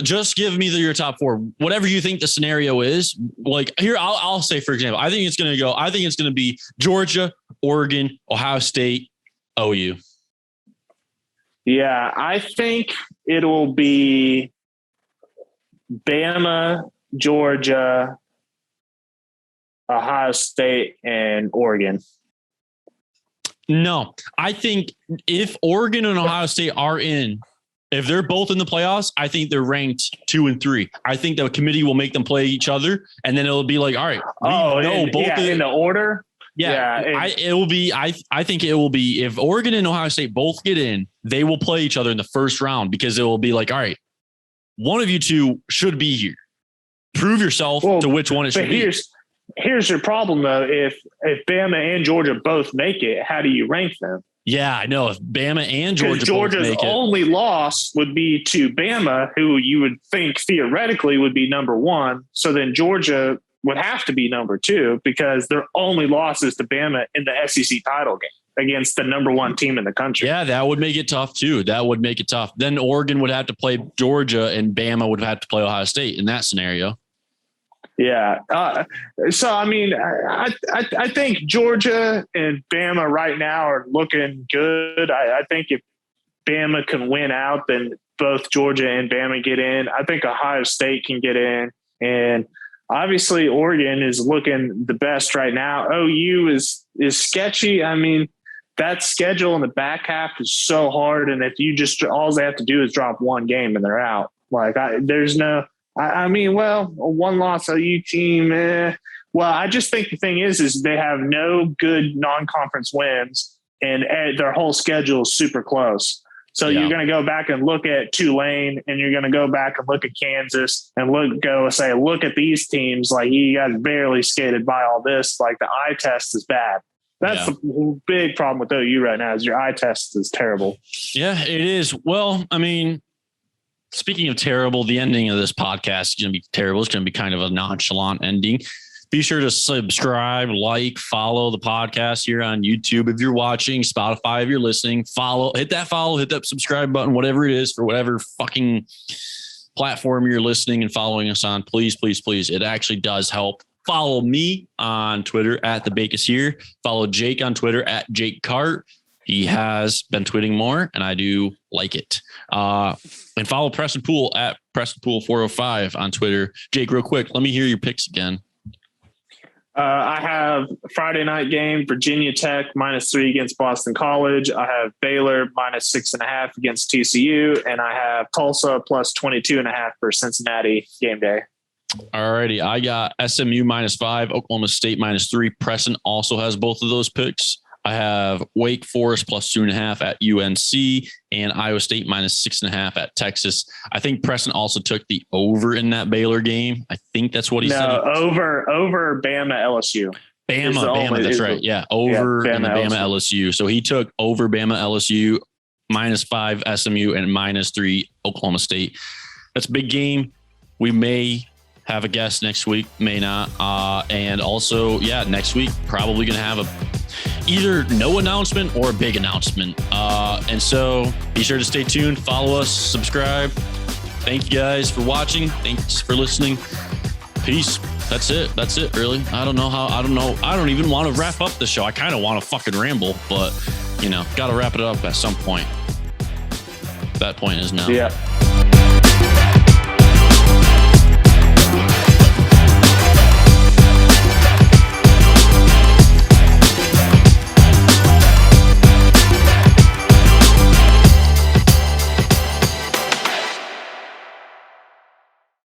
just give me your top four. Whatever you think the scenario is. Like here, I'll say, for example, I think it's going to be Georgia, Oregon, Ohio State, OU. Yeah, I think it'll be Bama, Georgia, Ohio State, and Oregon. No, I think if Oregon and Ohio State are in, if they're both in the playoffs, I think they're ranked 2 and 3. I think the committee will make them play each other, and then it'll be like, all right, in the order. It will be. I think it will be if Oregon and Ohio State both get in, they will play each other in the first round because it will be like, all right, one of you two should be here. Prove yourself to which one it should be. Here's your problem though. If Bama and Georgia both make it, how do you rank them? Yeah, I know. If Bama and Georgia's only loss would be to Bama, who you would think theoretically would be number one. So then Georgia would have to be number 2 because their only loss is to Bama in the SEC title game against the number 1 team in the country. Yeah, that would make it tough too. That would make it tough. Then Oregon would have to play Georgia and Bama would have to play Ohio State in that scenario. Yeah. So, I mean, I think Georgia and Bama right now are looking good. I think if Bama can win out, then both Georgia and Bama get in. I think Ohio State can get in. And obviously Oregon is looking the best right now. OU is sketchy. I mean, that schedule in the back half is so hard. And if you just, all they have to do is drop one game and they're out. Like there's no, I mean, well, a 1-loss OU team. Well, I just think the thing is they have no good non-conference wins and their whole schedule is super close. So You're going to go back and look at Tulane and you're going to go back and look at Kansas and look at these teams. Like you guys barely skated by all this. Like the eye test is bad. That's the big problem with OU right now is your eye test is terrible. Yeah, it is. Well, I mean, speaking of terrible, the ending of this podcast is going to be terrible. It's going to be kind of a nonchalant ending. Be sure to subscribe, like, follow the podcast here on YouTube. If you're watching, Spotify, if you're listening, hit that subscribe button, whatever it is for whatever fucking platform you're listening and following us on. Please, please, please. It actually does help. Follow me on Twitter at The Bake Is Here. Follow Jake on Twitter at Jake Cart. He has been tweeting more, and I do like it. And follow Preston Poole at PrestonPoole405 on Twitter. Jake, real quick, let me hear your picks again. I have Friday night game, Virginia Tech -3 against Boston College. I have Baylor -6.5 against TCU, and I have Tulsa +22.5 for Cincinnati game day. All righty. I got SMU -5, Oklahoma State -3. Preston also has both of those picks. I have Wake Forest +2.5 at UNC and Iowa State -6.5 at Texas. I think Preston also took the over in that Baylor game. I think that's what he said. Over Bama LSU. Bama. That's right. Yeah. Over Bama LSU. So he took over Bama LSU, -5 SMU and -3 Oklahoma State. That's a big game. We may have a guest next week, may not. And also, next week, probably going to have either no announcement or a big announcement. And so be sure to stay tuned, follow us, subscribe. Thank you guys for watching. Thanks for listening. Peace. That's it really. I don't even want to wrap up the show. I kind of want to fucking ramble, but got to wrap it up at some point. That point is now. Yeah.